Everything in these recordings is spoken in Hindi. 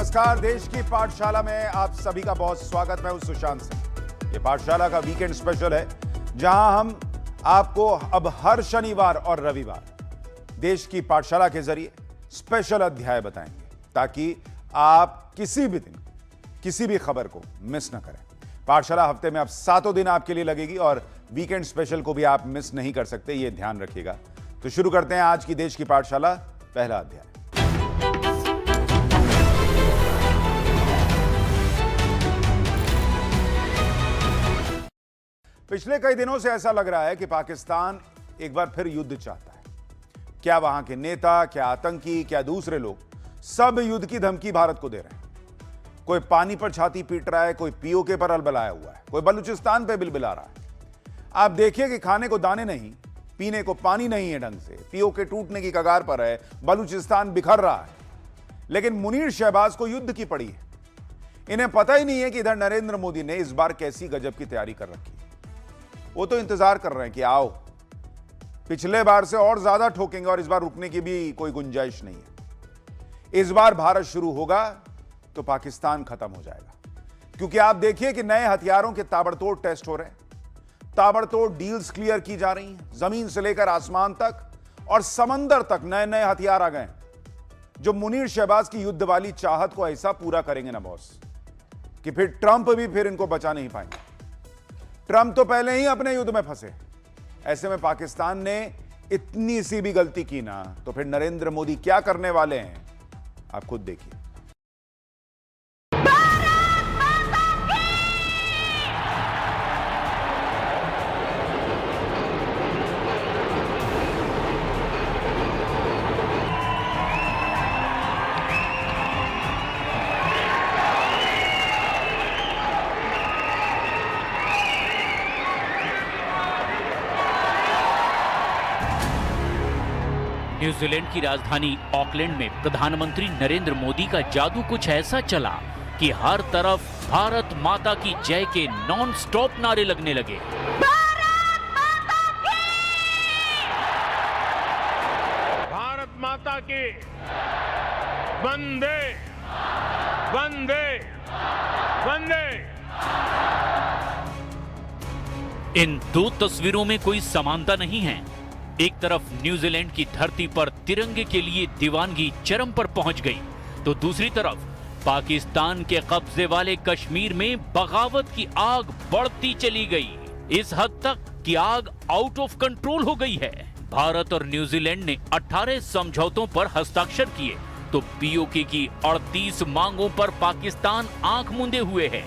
नमस्कार। देश की पाठशाला में आप सभी का बहुत स्वागत। मैं हूं सुशांत सिंह। ये पाठशाला का वीकेंड स्पेशल है, जहां हम आपको अब हर शनिवार और रविवार देश की पाठशाला के जरिए स्पेशल अध्याय बताएंगे, ताकि आप किसी भी दिन किसी भी खबर को मिस ना करें। पाठशाला हफ्ते में अब 7 दिन आपके लिए लगेगी और वीकेंड स्पेशल को भी आप मिस नहीं कर सकते, ये ध्यान रखिएगा। तो शुरू करते हैं आज की देश की पाठशाला। पहला अध्याय। पिछले कई दिनों से ऐसा लग रहा है कि पाकिस्तान एक बार फिर युद्ध चाहता है। क्या वहां के नेता, क्या आतंकी, क्या दूसरे लोग, सब युद्ध की धमकी भारत को दे रहे हैं। कोई पानी पर छाती पीट रहा है, कोई पीओके पर अलबलाया हुआ है, कोई बलूचिस्तान पे बिलबिला रहा है। आप देखिए कि खाने को दाने नहीं, पीने को पानी नहीं है ढंग से, पीओके टूटने की कगार पर है, बलूचिस्तान बिखर रहा है। लेकिन मुनीर शहबाज को युद्ध की पड़ी है। इन्हें पता ही नहीं है कि इधर नरेंद्र मोदी ने इस बार कैसी गजब की तैयारी कर रखी है। वो तो इंतजार कर रहे हैं कि आओ, पिछले बार से और ज्यादा ठोकेंगे और इस बार रुकने की भी कोई गुंजाइश नहीं है। इस बार भारत शुरू होगा तो पाकिस्तान खत्म हो जाएगा, क्योंकि आप देखिए कि नए हथियारों के ताबड़तोड़ टेस्ट हो रहे हैं, ताबड़तोड़ डील्स क्लियर की जा रही हैं, जमीन से लेकर आसमान तक और समंदर तक नए नए हथियार आ गए, जो मुनीर शहबाज की युद्ध वाली चाहत को ऐसा पूरा करेंगे ना बॉस, कि फिर ट्रंप भी फिर इनको बचा नहीं पाएंगे। ट्रंप तो पहले ही अपने युद्ध में फंसे। ऐसे में पाकिस्तान ने इतनी सी भी गलती की ना, तो फिर नरेंद्र मोदी क्या करने वाले हैं, आप खुद देखिए। न्यूजीलैंड की राजधानी ऑकलैंड में प्रधानमंत्री नरेंद्र मोदी का जादू कुछ ऐसा चला कि हर तरफ भारत माता की जय के नॉन स्टॉप नारे लगने लगे। भारत माता की वंदे वंदे वंदे। इन दो तस्वीरों में कोई समानता नहीं है। एक तरफ न्यूजीलैंड की धरती पर तिरंगे के लिए दीवानगी चरम पर पहुंच गई, तो दूसरी तरफ पाकिस्तान के कब्जे वाले कश्मीर में बगावत की आग बढ़ती चली गई, इस हद तक कि आग आउट ऑफ कंट्रोल हो गई है। भारत और न्यूजीलैंड ने 18 समझौतों पर हस्ताक्षर किए, तो पीओके की 38 मांगों पर पाकिस्तान आंख मूंदे हुए है।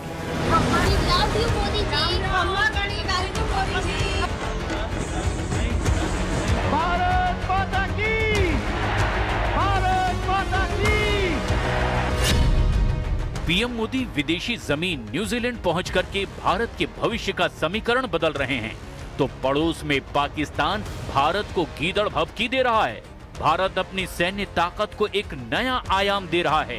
पीएम मोदी विदेशी जमीन न्यूजीलैंड पहुंच करके भारत के भविष्य का समीकरण बदल रहे हैं, तो पड़ोस में पाकिस्तान भारत को गीदड़ भभकी दे रहा है। भारत अपनी सैन्य ताकत को एक नया आयाम दे रहा है,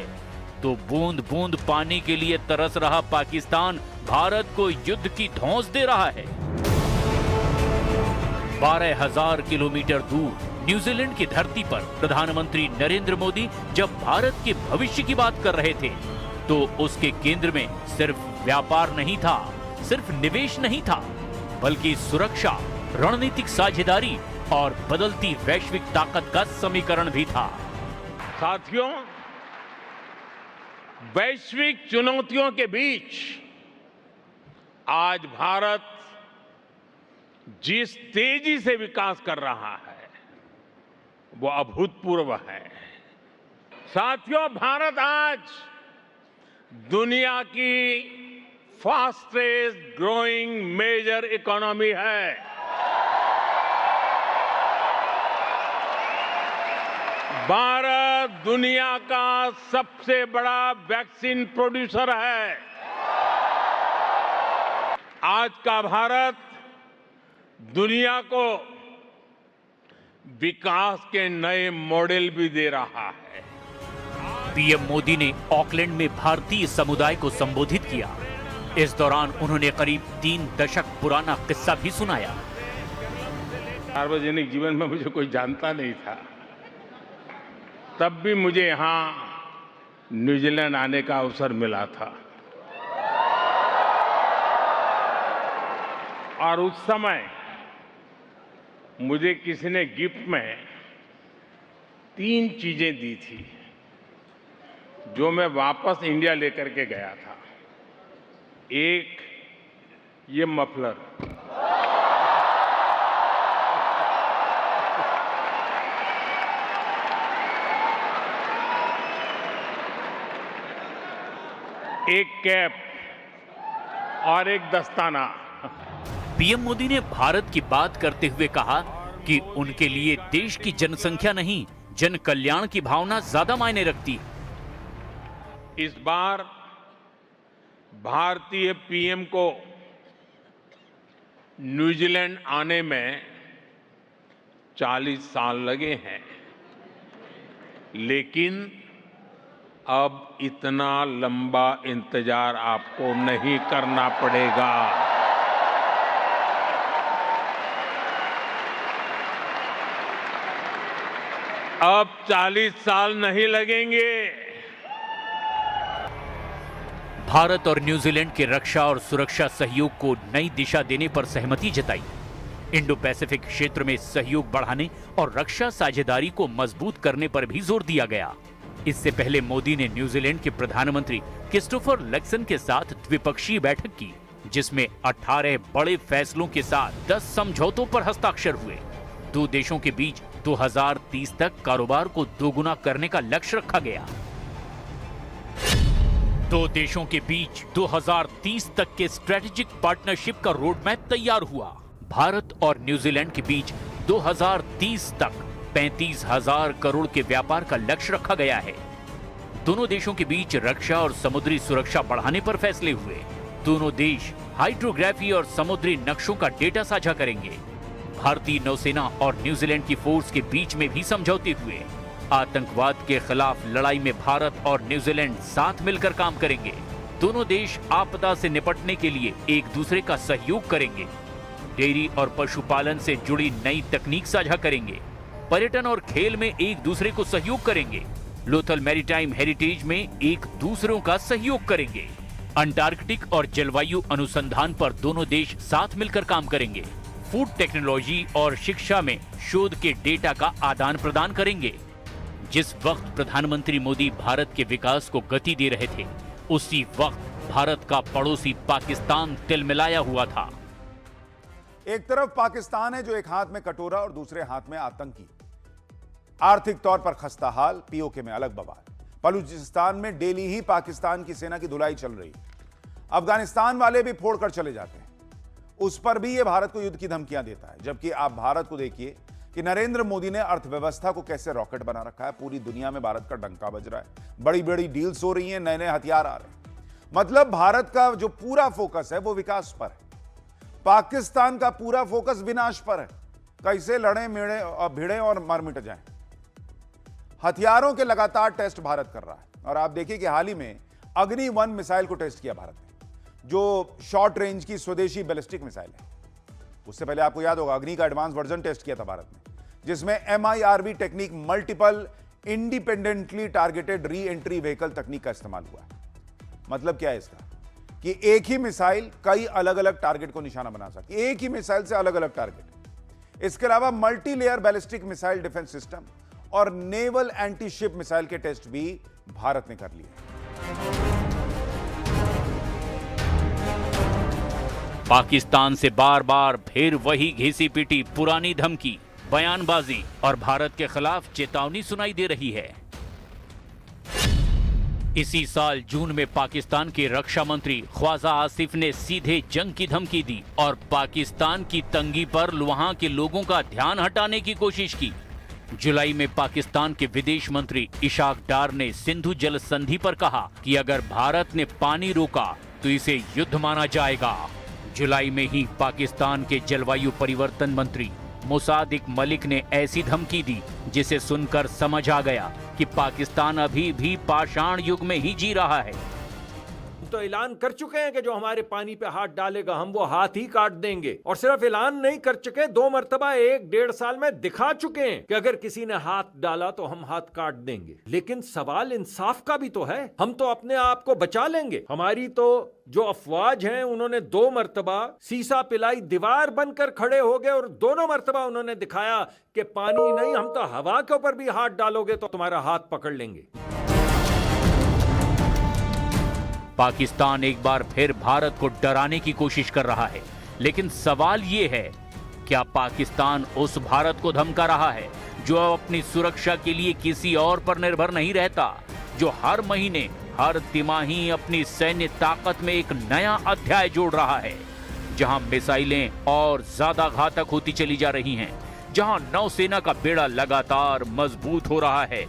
तो बूंद बूंद पानी के लिए तरस रहा पाकिस्तान भारत को युद्ध की धौंस दे रहा है। 12,000 किलोमीटर दूर न्यूजीलैंड की धरती पर प्रधानमंत्री नरेंद्र मोदी जब भारत के भविष्य की बात कर रहे थे, तो उसके केंद्र में सिर्फ व्यापार नहीं था, सिर्फ निवेश नहीं था, बल्कि सुरक्षा, रणनीतिक साझेदारी और बदलती वैश्विक ताकत का समीकरण भी था। साथियों, वैश्विक चुनौतियों के बीच आज भारत जिस तेजी से विकास कर रहा है, वो अभूतपूर्व है। साथियों, भारत आज दुनिया की फास्टेस्ट ग्रोइंग मेजर इकोनॉमी है। भारत दुनिया का सबसे बड़ा वैक्सीन प्रोड्यूसर है। आज का भारत दुनिया को विकास के नए मॉडल भी दे रहा है। पीएम मोदी ने ऑकलैंड में भारतीय समुदाय को संबोधित किया। इस दौरान उन्होंने करीब 3 दशक पुराना किस्सा भी सुनाया। सार्वजनिक जीवन में मुझे कोई जानता नहीं था, तब भी मुझे यहाँ न्यूजीलैंड आने का अवसर मिला था और उस समय मुझे किसी ने गिफ्ट में 3 चीजें दी थी जो मैं वापस इंडिया लेकर के गया था। एक, ये मफलर, एक कैप और एक दस्ताना। पीएम मोदी ने भारत की बात करते हुए कहा कि उनके लिए देश की जनसंख्या नहीं, जन कल्याण की भावना ज्यादा मायने रखती है। इस बार भारतीय पीएम को न्यूजीलैंड आने में 40 साल लगे हैं, लेकिन अब इतना लंबा इंतजार आपको नहीं करना पड़ेगा। अब 40 साल नहीं लगेंगे। भारत और न्यूजीलैंड के रक्षा और सुरक्षा सहयोग को नई दिशा देने पर सहमति जताई। इंडो पैसिफिक क्षेत्र में सहयोग बढ़ाने और रक्षा साझेदारी को मजबूत करने पर भी जोर दिया गया। इससे पहले मोदी ने न्यूजीलैंड के प्रधानमंत्री क्रिस्टोफर लक्सन के साथ द्विपक्षीय बैठक की, जिसमें 18 बड़े फैसलों के साथ 10 समझौतों पर हस्ताक्षर हुए। दो देशों के बीच 2030 तक कारोबार को दोगुना करने का लक्ष्य रखा गया। दो देशों के बीच 2030 तक के स्ट्रेटेजिक पार्टनरशिप का रोड मैप तैयार हुआ। भारत और न्यूजीलैंड के बीच 2030 तक 35,000 करोड़ के व्यापार का लक्ष्य रखा गया है। दोनों देशों के बीच रक्षा और समुद्री सुरक्षा बढ़ाने पर फैसले हुए। दोनों देश हाइड्रोग्राफी और समुद्री नक्शों का डेटा साझा करेंगे। भारतीय नौसेना और न्यूजीलैंड की फोर्स के बीच में भी समझौते हुए। आतंकवाद के खिलाफ लड़ाई में भारत और न्यूजीलैंड साथ मिलकर काम करेंगे। दोनों देश आपदा से निपटने के लिए एक दूसरे का सहयोग करेंगे। डेयरी और पशुपालन से जुड़ी नई तकनीक साझा करेंगे। पर्यटन और खेल में एक दूसरे को सहयोग करेंगे। लोथल मैरीटाइम हेरिटेज में एक दूसरों का सहयोग करेंगे। अंटार्कटिक और जलवायु अनुसंधान पर दोनों देश साथ मिलकर काम करेंगे। फूड टेक्नोलॉजी और शिक्षा में शोध के डेटा का आदान प्रदान करेंगे। जिस वक्त प्रधानमंत्री मोदी भारत के विकास को गति दे रहे थे, उसी वक्त भारत का पड़ोसी पाकिस्तान तिलमिलाया हुआ था। एक तरफ पाकिस्तान है जो एक हाथ में कटोरा और दूसरे हाथ में आतंकी। आर्थिक तौर पर खस्ता हाल, पीओके में अलग बवाल। बलूचिस्तान में डेली ही पाकिस्तान की सेना की धुलाई चल रही। अफगानिस्तान वाले भी फोड़कर चले जाते हैं, उस पर भी यह भारत को युद्ध की धमकियां देता है। जबकि आप भारत को देखिए कि नरेंद्र मोदी ने अर्थव्यवस्था को कैसे रॉकेट बना रखा है। पूरी दुनिया में भारत का डंका बज रहा है, बड़ी बड़ी डील्स हो रही हैं, नए नए हथियार आ रहे हैं। मतलब भारत का जो पूरा फोकस है वो विकास पर है। पाकिस्तान का पूरा फोकस विनाश पर है, कैसे लड़े भिड़े और मर मिट जाएं। हथियारों के लगातार टेस्ट भारत कर रहा है। और आप देखिए कि हाल ही में अग्नि-1 मिसाइल को टेस्ट किया भारत ने, जो शॉर्ट रेंज की स्वदेशी बैलिस्टिक मिसाइल है। उससे पहले आपको याद होगा अग्नि का एडवांस वर्जन टेस्ट किया था भारत ने, जिसमें MIRV technique, multiple independently targeted re entry vehicle तकनीक का इस्तेमाल हुआ। मतलब क्या है इसका कि एक ही मिसाइल कई अलग अलग टारगेट को निशाना बना सकती है, एक ही मिसाइल से अलग अलग टारगेट। इसके अलावा multi layer ballistic missile defence system और नेवल एंटी शिप मिसाइल के टेस्ट भी भारत ने कर लिए। पाकिस्तान से बार बार फिर वही घिसी पिटी पुरानी धमकी, बयानबाजी और भारत के खिलाफ चेतावनी सुनाई दे रही है। इसी साल जून में पाकिस्तान के रक्षा मंत्री ख्वाजा आसिफ ने सीधे जंग की धमकी दी और पाकिस्तान की तंगी पर वहां के लोगों का ध्यान हटाने की कोशिश की। जुलाई में पाकिस्तान के विदेश मंत्री इशाक डार ने सिंधु जल संधि पर कहा कि अगर भारत ने पानी रोका तो इसे युद्ध माना जाएगा। जुलाई में ही पाकिस्तान के जलवायु परिवर्तन मंत्री मुसादिक मलिक ने ऐसी धमकी दी जिसे सुनकर समझ आ गया कि पाकिस्तान अभी भी पाषाण युग में ही जी रहा है। तो ऐलान कर चुके हैं कि जो हमारे पानी पे हाथ डालेगा हम वो हाथ ही काट देंगे। और सिर्फ ऐलान नहीं कर चुके, 2 मरतबा 1-1.5 साल में दिखा चुके हैं कि अगर किसी ने हाथ डाला तो हम हाथ काट देंगे। लेकिन सवाल इंसाफ का भी तो है। हम तो अपने आप को बचा लेंगे। हमारी तो जो अफवाज हैं उन्होंने 2 मरतबा सीसा पिलाई दीवार बनकर खड़े हो गए और दोनों मरतबा उन्होंने दिखाया कि पानी नहीं, हम तो हवा के ऊपर भी हाथ डालोगे तो तुम्हारा हाथ पकड़ लेंगे। पाकिस्तान एक बार फिर भारत को डराने की कोशिश कर रहा है, लेकिन सवाल यह है, क्या पाकिस्तान उस भारत को धमका रहा है जो अपनी सुरक्षा के लिए किसी और पर निर्भर नहीं रहता, जो हर महीने हर तिमाही अपनी सैन्य ताकत में एक नया अध्याय जोड़ रहा है, जहां मिसाइलें और ज्यादा घातक होती चली जा रही हैं, जहां नौसेना का बेड़ा लगातार मजबूत हो रहा है,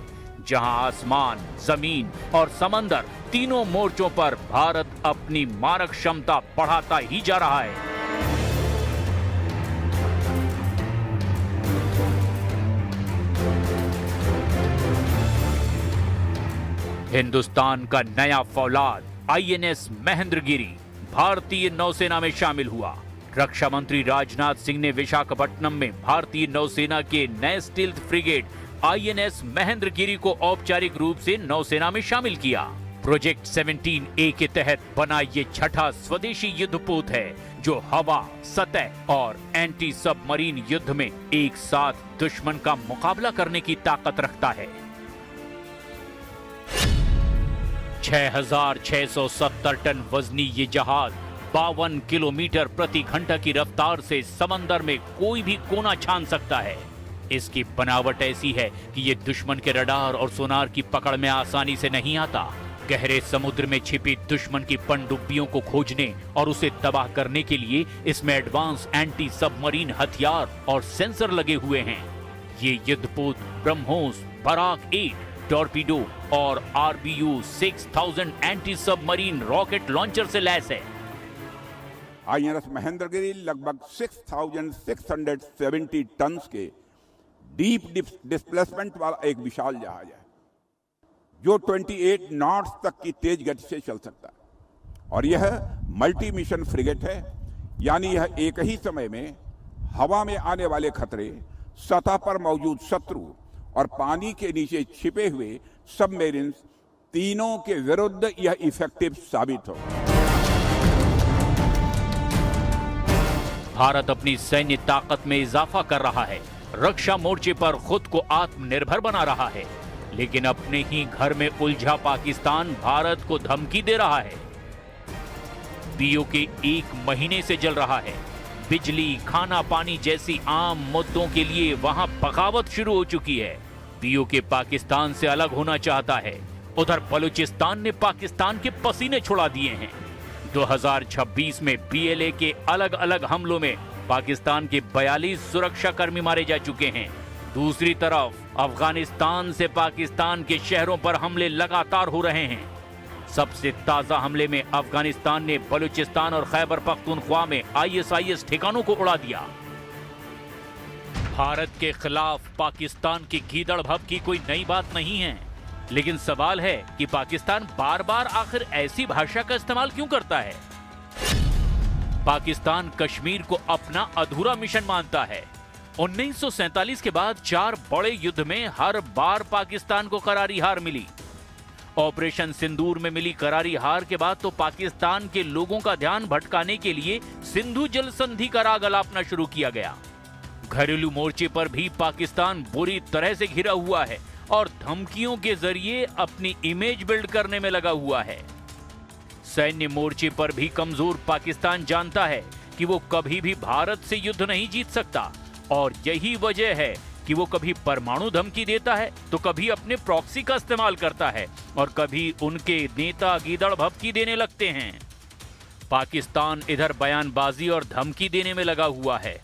जहां आसमान, जमीन और समंदर तीनों मोर्चों पर भारत अपनी मारक क्षमता बढ़ाता ही जा रहा है। हिंदुस्तान का नया फौलाद आईएनएस महेंद्रगिरी भारतीय नौसेना में शामिल हुआ। रक्षा मंत्री राजनाथ सिंह ने विशाखापट्टनम में भारतीय नौसेना के नए स्टील्थ फ्रिगेट आईएनएस महेंद्रगिरी को औपचारिक रूप से नौसेना में शामिल किया। प्रोजेक्ट 17A के तहत बना ये छठा स्वदेशी युद्धपोत है जो हवा, सतह और एंटी सबमरीन युद्ध में एक साथ दुश्मन का मुकाबला करने की ताकत रखता है। 6,670 टन वजनी ये जहाज 52 किलोमीटर प्रति घंटा की रफ्तार से समंदर में कोई भी कोना छान सकता है। इसकी बनावट ऐसी है कि ये दुश्मन के रडार और सोनार की पकड़ में आसानी से नहीं आता। गहरे समुद्र में छिपी दुश्मन की पनडुब्बियों को खोजने और उसे तबाह करने के लिए इसमें एडवांस एंटी सबमरीन हथियार और सेंसर लगे हुए हैं। ये युद्धपोत ब्रह्मोस, बराक 8 टॉर्पीडो और RBU 6000 anti submarine rocket launcher से लैस है। आईएनएस महेंद्रगिरी लगभग 6,670 टन के डीप डिस्प्लेसमेंट वाला एक विशाल जहाज है जो 28 नॉट्स तक की तेज गति से चल सकता है। और यह मल्टी मिशन फ्रिगेट है, यानी यह एक ही समय में हवा में आने वाले खतरे, सतह पर मौजूद शत्रु और पानी के नीचे छिपे हुए सबमरीन तीनों के विरुद्ध यह इफेक्टिव साबित हो। भारत अपनी सैन्य ताकत में इजाफा कर रहा है, रक्षा मोर्चे पर खुद को आत्मनिर्भर बना रहा है, लेकिन अपने ही घर में उलझा पाकिस्तान भारत को धमकी दे रहा है। पीओके 1 महीने से जल रहा है। बिजली, खाना पानी जैसी आम मुद्दों के लिए वहां बगावत शुरू हो चुकी है। पीओके पाकिस्तान से अलग होना चाहता है। उधर बलूचिस्तान ने पाकिस्तान के पसीने छुड़ा दिए हैं। 2026 में BLA के अलग अलग हमलों में पाकिस्तान के 42 सुरक्षाकर्मी मारे जा चुके हैं। दूसरी तरफ अफगानिस्तान से पाकिस्तान के शहरों पर हमले लगातार हो रहे हैं। सबसे ताजा हमले में अफगानिस्तान ने बलूचिस्तान और खैबर पख्तूनख्वा में ISIS ठिकानों को उड़ा दिया। भारत के खिलाफ पाकिस्तान की गीदड़-भब की कोई नई बात नहीं है, लेकिन सवाल है कि पाकिस्तान बार बार आखिर ऐसी भाषा का इस्तेमाल क्यों करता है। पाकिस्तान कश्मीर को अपना अधूरा मिशन मानता है। 1947 के बाद 4 बड़े युद्ध में हर बार पाकिस्तान को करारी हार मिली। ऑपरेशन सिंदूर में मिली करारी हार के बाद तो पाकिस्तान के लोगों का ध्यान भटकाने के लिए सिंधु जल संधि का राग अलापना शुरू किया गया। घरेलू मोर्चे पर भी पाकिस्तान बुरी तरह से घिरा हुआ है और धमकियों के जरिए अपनी इमेज बिल्ड करने में लगा हुआ है। सैन्य मोर्चे पर भी कमजोर पाकिस्तान जानता है कि वो कभी भी भारत से युद्ध नहीं जीत सकता, और यही वजह है कि वो कभी परमाणु धमकी देता है तो कभी अपने प्रॉक्सी का इस्तेमाल करता है और कभी उनके नेता गीदड़ भभकी देने लगते हैं। पाकिस्तान इधर बयानबाजी और धमकी देने में लगा हुआ है,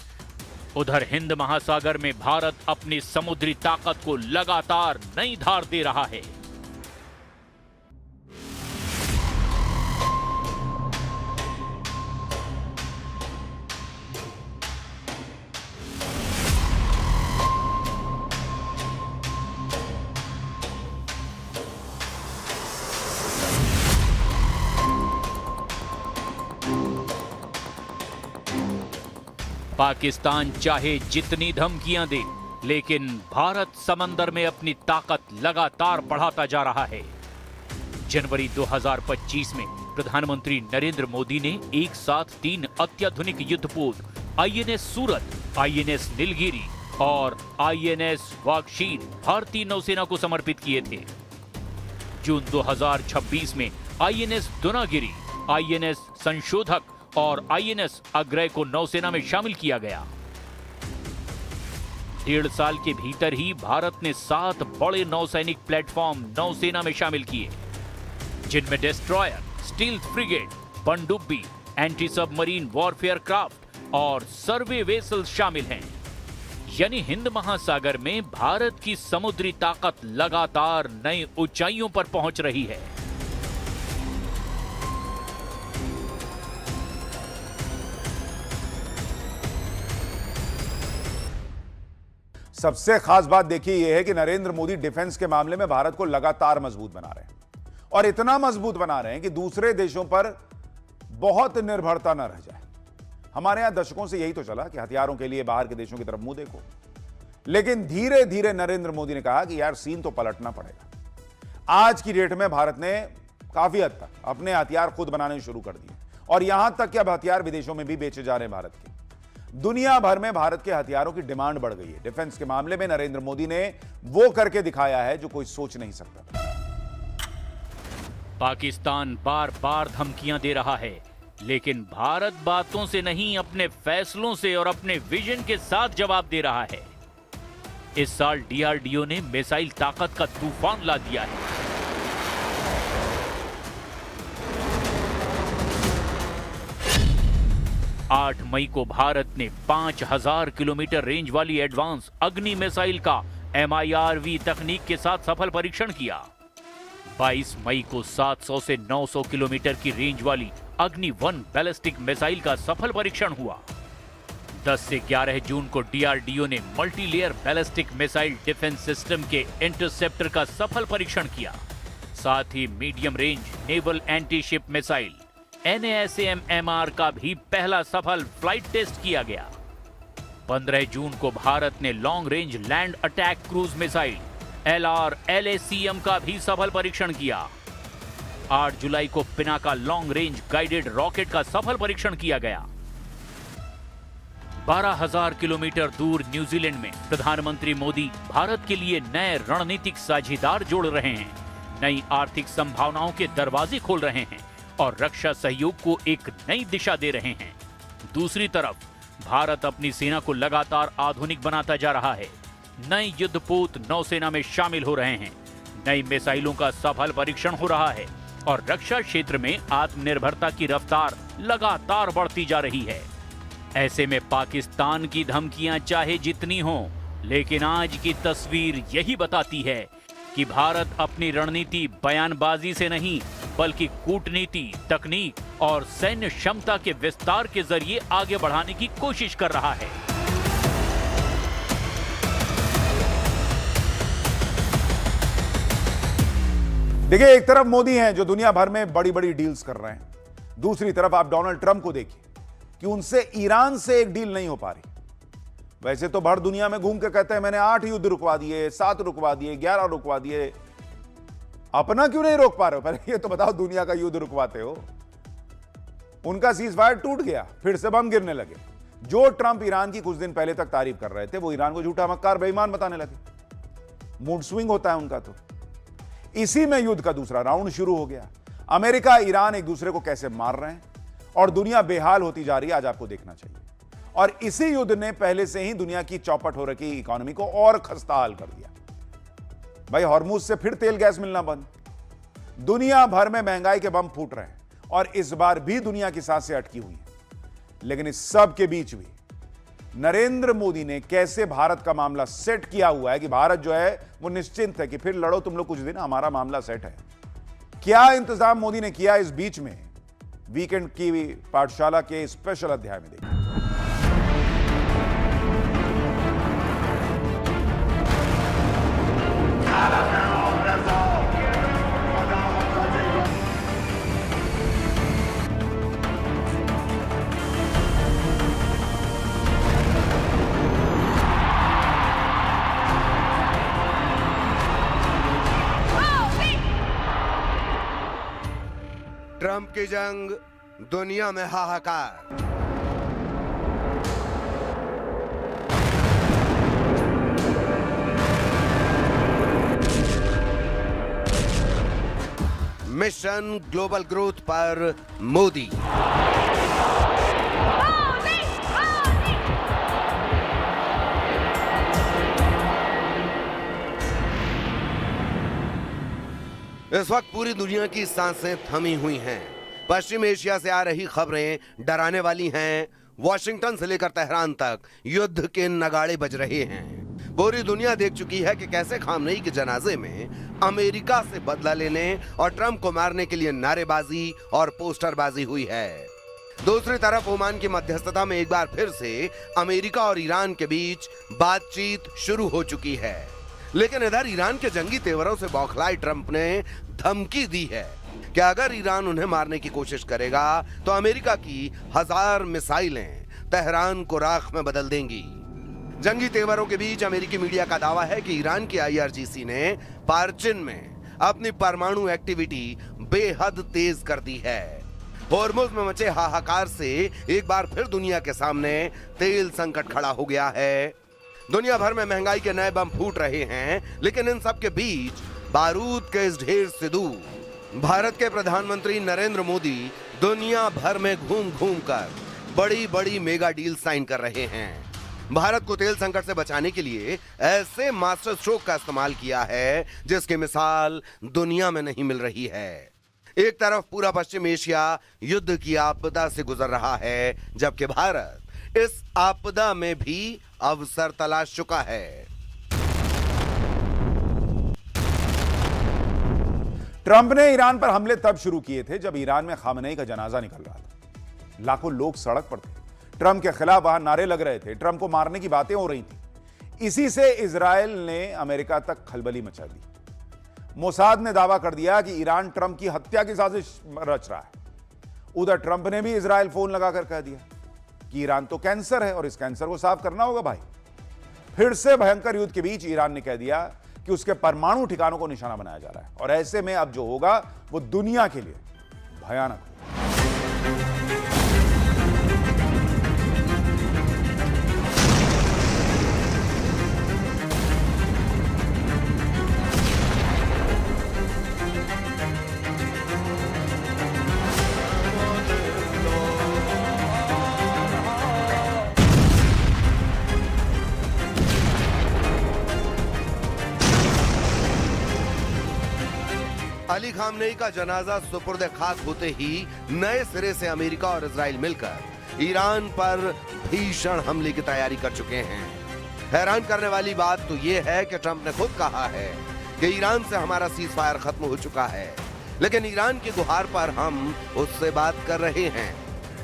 उधर हिंद महासागर में भारत अपनी समुद्री ताकत को लगातार नई धार दे रहा है। पाकिस्तान चाहे जितनी धमकियां दे, लेकिन भारत समंदर में अपनी ताकत लगातार बढ़ाता जा रहा है। जनवरी 2025 में प्रधानमंत्री नरेंद्र मोदी ने एक साथ 3 अत्याधुनिक युद्धपोत INS सूरत, INS नीलगिरी और INS वागशीर भारतीय नौसेना को समर्पित किए थे। जून 2026 में INS दुनागिरी, INS संशोधक और INS अग्रय को नौसेना में शामिल किया गया। 1.5 साल के भीतर ही भारत ने 7 बड़े नौसैनिक प्लेटफॉर्म नौसेना में शामिल किए, जिनमें डिस्ट्रॉयर, स्टील्थ फ्रिगेट, पनडुब्बी, एंटी सबमरीन वॉरफेयर क्राफ्ट और सर्वे वेसल्स शामिल हैं। यानी हिंद महासागर में भारत की समुद्री ताकत लगातार नई ऊंचाइयों पर पहुंच रही है। सबसे खास बात देखिए यह है कि नरेंद्र मोदी डिफेंस के मामले में भारत को लगातार मजबूत बना रहे हैं, और इतना मजबूत बना रहे हैं कि दूसरे देशों पर बहुत निर्भरता न रह जाए। हमारे यहां दशकों से यही तो चला कि हथियारों के लिए बाहर के देशों की तरफ मुंह देखो, लेकिन धीरे धीरे नरेंद्र मोदी ने कहा कि यार सीन तो पलटना पड़ेगा। आज की डेट में भारत ने काफी हद तक अपने हथियार खुद बनाने शुरू कर दिए, और यहां तक कि अब हथियार विदेशों में भी बेचे जा रहे हैं। भारत के दुनिया भर में भारत के हथियारों की डिमांड बढ़ गई है। डिफेंस के मामले में नरेंद्र मोदी ने वो करके दिखाया है जो कोई सोच नहीं सकता। पाकिस्तान बार बार धमकियां दे रहा है, लेकिन भारत बातों से नहीं, अपने फैसलों से और अपने विजन के साथ जवाब दे रहा है। इस साल DRDO ने मिसाइल ताकत का तूफान ला दिया है। आठ मई को भारत ने 5000 किलोमीटर रेंज वाली एडवांस अग्नि मिसाइल का MIRV तकनीक के साथ सफल परीक्षण किया। 22 मई को 700 से 900 किलोमीटर की रेंज वाली अग्नि 1 बैलिस्टिक मिसाइल का सफल परीक्षण हुआ। 10 से 11 जून को DRDO ने multi layer ballistic missile defence system के इंटरसेप्टर का सफल परीक्षण किया। साथ ही medium range naval anti ship missile NASAMS का भी पहला सफल फ्लाइट टेस्ट किया गया। 15 जून को भारत ने long range land attack cruise missile LRLACM का भी सफल परीक्षण किया। 8 जुलाई को Pinaka long range guided rocket का सफल परीक्षण किया गया। 12,000 किलोमीटर दूर न्यूजीलैंड में प्रधानमंत्री मोदी भारत के लिए नए रणनीतिक साझेदार जोड़ रहे हैं, नई आर्थिक संभावनाओं के दरवाजे खोल रहे हैं और रक्षा सहयोग को एक नई दिशा दे रहे हैं। दूसरी तरफ भारत अपनी सेना को लगातार आधुनिक बनाता जा रहा है। नए युद्धपोत नौसेना में शामिल हो रहे हैं, नई मिसाइलों का सफल परीक्षण हो रहा है और रक्षा क्षेत्र में आत्मनिर्भरता की रफ्तार लगातार बढ़ती जा रही है। ऐसे में पाकिस्तान की धमकियां चाहे जितनी हों, लेकिन आज की तस्वीर यही बताती है कि भारत अपनी रणनीति बयानबाजी से नहीं, बल्कि कूटनीति, तकनीक और सैन्य क्षमता के विस्तार के जरिए आगे बढ़ाने की कोशिश कर रहा है। देखिए, एक तरफ मोदी हैं जो दुनिया भर में बड़ी बड़ी डील्स कर रहे हैं, दूसरी तरफ आप डोनाल्ड ट्रंप को देखिए कि उनसे ईरान से एक डील नहीं हो पा रही। वैसे तो भर दुनिया में घूम के कहते हैं मैंने 8 युद्ध रुकवा दिए, 7 रुकवा दिए, 11 रुकवा दिए, अपना क्यों नहीं रोक पा रहे हो? पहले ये तो बताओ, दुनिया का युद्ध रुकवाते हो। उनका सीजफायर टूट गया, फिर से बम गिरने लगे। जो ट्रंप ईरान की कुछ दिन पहले तक तारीफ कर रहे थे, वो ईरान को झूठा मक्कार बेईमान बताने लगे। मूड स्विंग होता है उनका। तो इसी में युद्ध का दूसरा राउंड शुरू हो गया। अमेरिका, ईरान एक दूसरे को कैसे मार रहे हैं और दुनिया बेहाल होती जा रही है, आज आपको देखना चाहिए। और इसी युद्ध ने पहले से ही दुनिया की चौपट हो रखी इकोनॉमी को और खस्ताहाल कर दिया। भाई, हॉर्मुज से फिर तेल गैस मिलना बंद, दुनिया भर में महंगाई के बम फूट रहे हैं और इस बार भी दुनिया की सांसें अटकी हुई हैं। लेकिन इस सब के बीच भी नरेंद्र मोदी ने कैसे भारत का मामला सेट किया हुआ है कि भारत जो है वो निश्चिंत है कि फिर लड़ो तुम लोग कुछ दिन, हमारा मामला सेट है। क्या इंतजाम मोदी ने किया इस बीच में, वीकेंड की पाठशाला के स्पेशल अध्याय में देखिए। ट्रंप की जंग, दुनिया में हाहाकार। मिशन ग्लोबल ग्रोथ पर मोदी। इस वक्त पूरी दुनिया की सांसें थमी हुई हैं। पश्चिम एशिया से आ रही खबरें डराने वाली हैं। वॉशिंगटन से लेकर तेहरान तक युद्ध के नगाड़े बज रहे हैं। पूरी दुनिया देख चुकी है कि कैसे खामनेई के जनाजे में अमेरिका से बदला लेने और ट्रंप को मारने के लिए नारेबाजी और पोस्टरबाजी हुई है। दूसरी तरफ ओमान की मध्यस्थता में एक बार फिर से अमेरिका और ईरान के बीच बातचीत शुरू हो चुकी है। लेकिन इधर ईरान के जंगी तेवरों से बौखलाए ट्रंप ने धमकी दी है कि अगर ईरान उन्हें मारने की कोशिश करेगा तो अमेरिका की 1000 मिसाइलें तेहरान को राख में बदल देंगी। जंगी तेवरों के बीच अमेरिकी मीडिया का दावा है कि ईरान की IRGC ने पार्चिन में अपनी परमाणु एक्टिविटी बेहद तेज कर दी है। होर्मुज में मचे हाहाकार से एक बार फिर दुनिया के सामने तेल संकट खड़ा हो गया है। दुनिया भर में महंगाई के नए बम फूट रहे हैं, लेकिन इन सब के बीच बारूद के इस ढेर से दूर भारत के प्रधानमंत्री नरेंद्र मोदी दुनिया भर में घूम घूम कर बड़ी बड़ी मेगा डील साइन कर रहे हैं। भारत को तेल संकट से बचाने के लिए ऐसे मास्टर स्ट्रोक का इस्तेमाल किया है जिसकी मिसाल दुनिया में नहीं मिल रही है। एक तरफ पूरा पश्चिम एशिया युद्ध की आपदा से गुजर रहा है, जबकि भारत इस आपदा में भी अवसर तलाश चुका है। ट्रंप ने ईरान पर हमले तब शुरू किए थे जब ईरान में खामनेई का जनाजा निकल रहा था। लाखों लोग सड़क पर थे, ट्रंप के खिलाफ वहां नारे लग रहे थे, ट्रंप को मारने की बातें हो रही थी। इसी से इजराइल ने अमेरिका तक खलबली मचा दी। मोसाद ने दावा कर दिया कि ईरान ट्रंप की हत्या की साजिश रच रहा है। उधर ट्रंप ने भी इजराइल फोन लगाकर कह दिया कि ईरान तो कैंसर है और इस कैंसर को साफ करना होगा भाई। फिर से भयंकर युद्ध के बीच ईरान ने कह दिया कि उसके परमाणु ठिकानों को निशाना बनाया जा रहा है और ऐसे में अब जो होगा वो दुनिया के लिए भयानक होगा। अली खामनेई का जनाजा सुपुर्द खाक होते ही नए सिरे से अमेरिका और इजराइल मिलकर ईरान पर भीषण हमले की तैयारी कर चुके हैं। हैरान करने वाली बात तो यह है कि ट्रंप ने खुद कहा है कि ईरान से हमारा सीज फायर खत्म हो चुका है, लेकिन ईरान की गुहार पर हम उससे बात कर रहे हैं।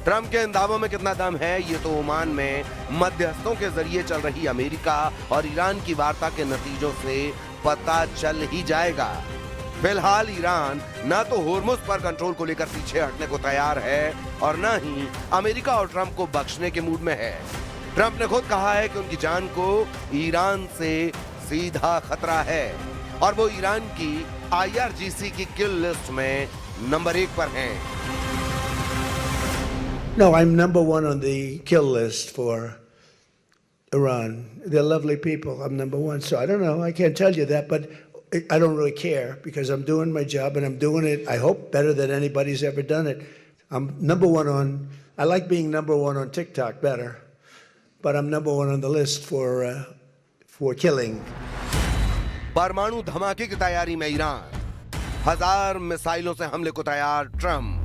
ट्रंप के इन दावों में कितना दम है, ये तो ओमान में मध्यस्थों के जरिए चल रही अमेरिका और ईरान की वार्ता के नतीजों से पता चल ही जाएगा। फिलहाल ईरान ना तो होर्मुज पर कंट्रोल को लेकर पीछे हटने को तैयार है और ना ही अमेरिका और ट्रंप को बख्शने के मूड में है। ट्रंप ने खुद कहा है कि उनकी जान को ईरान से सीधा खतरा है और वो ईरान की IRGC की किल लिस्ट में नंबर 1 पर हैं। No, I'm number 1 on the kill list for Iran. They're lovely people. I'm number 1. So I don't know. I can't tell you that, but I don't really care because I'm doing my job and I'm doing it, I hope, better than anybody's ever done it. I'm number 1 on, I like being number 1 on TikTok better, but I'm number 1 on the list for killing. परमाणु धमाके की तैयारी में ईरान, 1000 मिसाइलों से हमले को तैयार ट्रंप।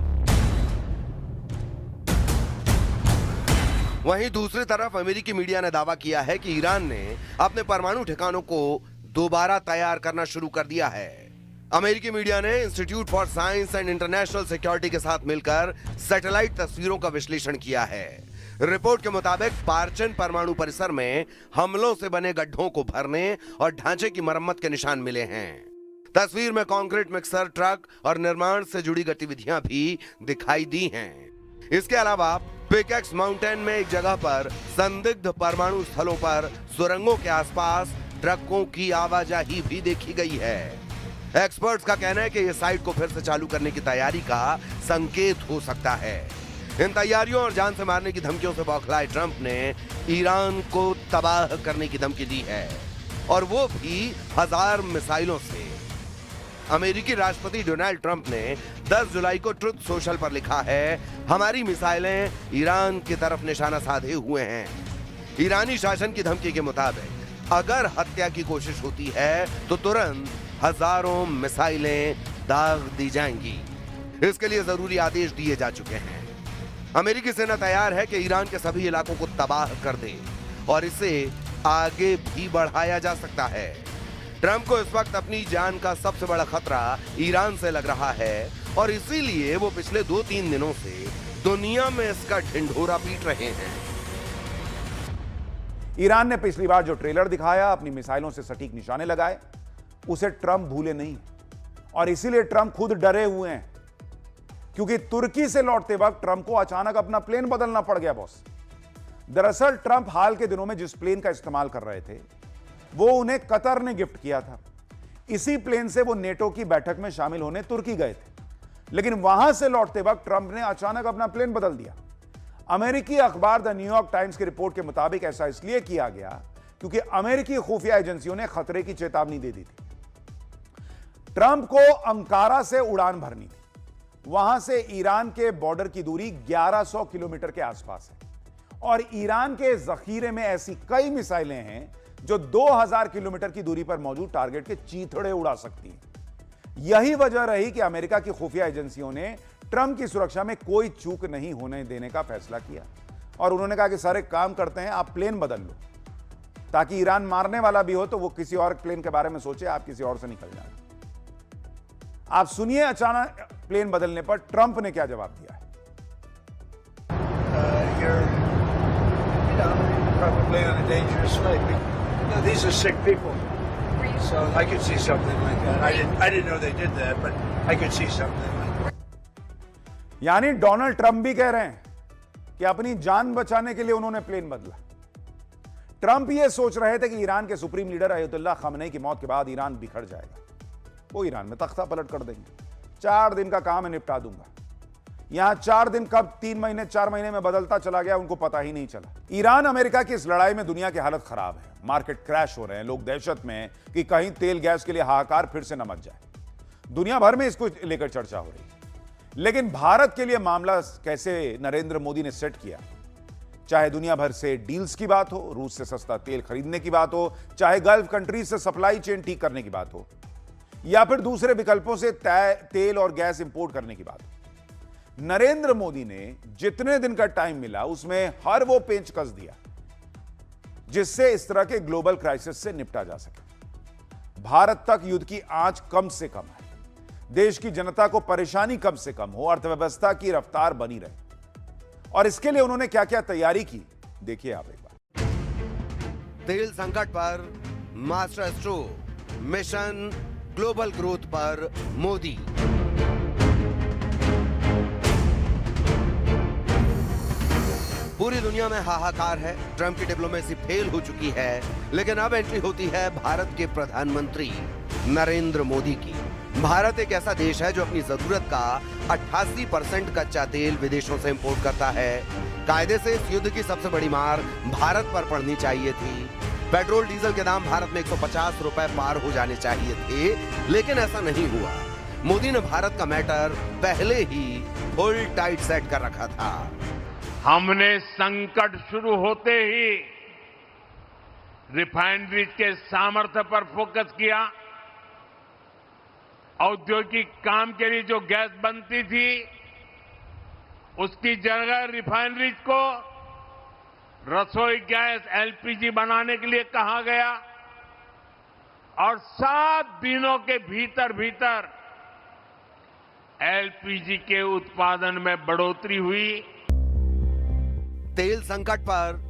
वहीं दूसरी तरफ अमेरिकी मीडिया ने दावा किया है कि ईरान ने अपने परमाणु ठिकानों को दोबारा तैयार करना शुरू कर दिया है। अमेरिकी मीडिया ने institute for science and international security के साथ मिलकर सैटेलाइट तस्वीरों का विश्लेषण किया है। रिपोर्ट के मुताबिक पार्चन परमाणु परिसर में हमलों से बने गड्ढों को भरने और ढांचे की मरम्मत के निशान मिले हैं। तस्वीर में कंक्रीट मिक्सर, ट्रक और निर्माण से जुड़ी गतिविधियां भी दिखाई दी हैं। इसके अलावा पिकेक्स माउंटेन में एक जगह पर संदिग्ध परमाणु स्थलों पर सुरंगों के आसपास ट्रकों की आवाजाही भी देखी गई है। एक्सपर्ट्स का कहना है कि यह साइट को फिर से चालू करने की तैयारी का संकेत हो सकता है। इन तैयारियों और जान से मारने की धमकियों से बौखलाए ट्रंप ने ईरान को तबाह करने की धमकी दी है, और वो भी 1000 मिसाइलों से। अमेरिकी राष्ट्रपति डोनाल्ड ट्रंप ने 10 जुलाई को ट्रुथ सोशल पर लिखा है, हमारी मिसाइलें ईरान की तरफ निशाना साधे हुए हैं। ईरानी शासन की धमकी के मुताबिक अगर हत्या की कोशिश होती है तो तुरंत हजारों मिसाइलें दाग दी जाएंगी। इसके लिए जरूरी आदेश दिए जा चुके हैं। अमेरिकी सेना तैयार है कि ईरान के सभी इलाकों को तबाह कर दे, और इसे आगे भी बढ़ाया जा सकता है। ट्रंप को इस वक्त अपनी जान का सबसे बड़ा खतरा ईरान से लग रहा है, और इसीलिए वो पिछले 2-3 दिनों से दुनिया में इसका ढिंढोरा पीट रहे हैं। ईरान ने पिछली बार जो ट्रेलर दिखाया, अपनी मिसाइलों से सटीक निशाने लगाए, उसे ट्रंप भूले नहीं, और इसीलिए ट्रंप खुद डरे हुए हैं, क्योंकि तुर्की से लौटते वक्त ट्रंप को अचानक अपना प्लेन बदलना पड़ गया बॉस। दरअसल ट्रंप हाल के दिनों में जिस प्लेन का इस्तेमाल कर रहे थे वो उन्हें कतर ने गिफ्ट किया था। इसी प्लेन से वो नेटो की बैठक में शामिल होने तुर्की गए थे, लेकिन वहां से लौटते वक्त ट्रंप ने अचानक अपना प्लेन बदल दिया। अमेरिकी अखबार द न्यूयॉर्क टाइम्स की रिपोर्ट के मुताबिक ऐसा इसलिए किया गया क्योंकि अमेरिकी खुफिया एजेंसियों ने खतरे की चेतावनी दे दी थी। ट्रंप को अंकारा से उड़ान भरनी थी। वहां से ईरान के बॉर्डर की दूरी 1100 किलोमीटर के आसपास है, और ईरान के जखीरे में ऐसी कई मिसाइलें हैं जो 2000 किलोमीटर की दूरी पर मौजूद टारगेट के चीथड़े उड़ा सकती हैं। यही वजह रही कि अमेरिका की खुफिया एजेंसियों ने ट्रंप की सुरक्षा में कोई चूक नहीं होने देने का फैसला किया, और उन्होंने कहा कि सारे काम करते हैं, आप प्लेन बदल लो, ताकि ईरान मारने वाला भी हो तो वो किसी और प्लेन के बारे में सोचे, आप किसी और से निकल जाए। आप सुनिए अचानक प्लेन बदलने पर ट्रंप ने क्या जवाब दिया है। Probably on a dangerous flight. No, these are sick people, so I could see something like that. I didn't know they did that, but I could see something like that. यानी डोनाल्ड ट्रंप भी कह रहे हैं कि अपनी जान बचाने के लिए उन्होंने प्लेन बदला। ट्रंप ये सोच रहे थे कि ईरान के सुप्रीम लीडर अयतुल्लाह खमेनी की मौत के बाद ईरान बिखर जाएगा, वो ईरान में तख्ता पलट कर देंगे, 4 दिन का काम है, निपटा दूंगा। यहां 4 दिन कब 3 महीने 4 महीने में बदलता चला गया, उनको पता ही नहीं चला। ईरान अमेरिका की इस लड़ाई में दुनिया की हालत खराब है, मार्केट क्रैश हो रहे हैं, लोग दहशत में हैं कि कहीं तेल गैस के लिए हाहाकार फिर से न मच जाए। दुनिया भर में इसको लेकर चर्चा हो रही है, लेकिन भारत के लिए मामला कैसे नरेंद्र मोदी ने सेट किया, चाहे दुनिया भर से डील्स की बात हो, रूस से सस्ता तेल खरीदने की बात हो, चाहे गल्फ कंट्रीज से सप्लाई चेन ठीक करने की बात हो, या फिर दूसरे विकल्पों से तेल और गैस इंपोर्ट करने की बात हो, नरेंद्र मोदी ने जितने दिन का टाइम मिला उसमें हर वो पेंच कस दिया जिससे इस तरह के ग्लोबल क्राइसिस से निपटा जा सके। भारत तक युद्ध की आंच कम से कम है, देश की जनता को परेशानी कम से कम हो, अर्थव्यवस्था की रफ्तार बनी रहे, और इसके लिए उन्होंने क्या क्या तैयारी की, देखिए आप एक बार। तेल संकट पर master stroke, mission global growth पर मोदी। पूरी दुनिया में हाहाकार है, ट्रंप की डिप्लोमेसी फेल हो चुकी है, लेकिन अब एंट्री होती है भारत के प्रधानमंत्री नरेंद्र मोदी की। भारत एक ऐसा देश है जो अपनी जरूरत का 88% कच्चा तेल विदेशों से इंपोर्ट करता है। कायदे से इस युद्ध की सबसे बड़ी मार भारत पर पड़नी चाहिए थी। पेट्रोल डीजल के दाम भारत में 150 रुपए पार हो जाने चाहिए थे, लेकिन ऐसा नहीं हुआ। मोदी ने भारत का मैटर पहले ही फुल टाइट सेट कर रखा था। हमने संकट शुरू होते ही रिफाइनरीज के सामर्थ्य पर फोकस किया। औद्योगिक काम के लिए जो गैस बनती थी उसकी जगह रिफाइनरीज को रसोई गैस एलपीजी बनाने के लिए कहा गया, और 7 दिनों के भीतर भीतर एलपीजी के उत्पादन में बढ़ोतरी हुई। तेल संकट पर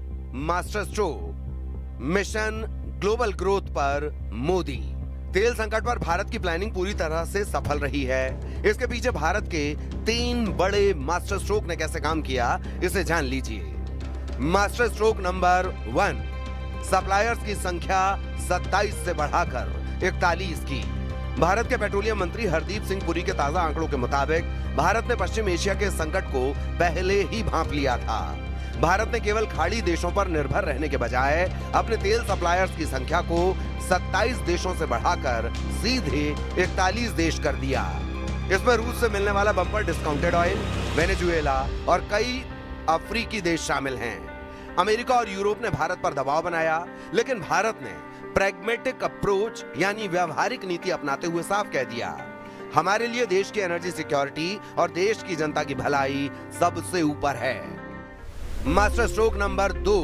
master stroke, mission global growth पर मोदी। तेल संकट पर भारत की प्लानिंग पूरी तरह से सफल रही है। इसके पीछे भारत के 3 बड़े मास्टर स्ट्रोक ने कैसे काम किया, इसे जान लीजिए। मास्टर स्ट्रोक नंबर 1, सप्लायर्स की संख्या 27 से बढ़ाकर 41 की। भारत के पेट्रोलियम मंत्री हरदीप सिंह पुरी के ताजा आंकड़ों के मुताबिक भारत ने पश्चिम एशिया के संकट को पहले ही भांप लिया था। भारत ने केवल खाड़ी देशों पर निर्भर रहने के बजाय अपने तेल सप्लायर्स की संख्या को 27 देशों से बढ़ाकर सीधे 41 देश कर दिया। इसमें रूस से मिलने वाला बम्पर डिस्काउंटेड ऑयल, वेनेजुएला और कई अफ्रीकी देश शामिल हैं। अमेरिका और यूरोप ने भारत पर दबाव बनाया, लेकिन भारत ने प्रैग्मेटिक अप्रोच यानी व्यवहारिक नीति अपनाते हुए साफ कह दिया, हमारे लिए देश की एनर्जी सिक्योरिटी और देश की जनता की भलाई सबसे ऊपर है। मास्टर स्ट्रोक नंबर 2,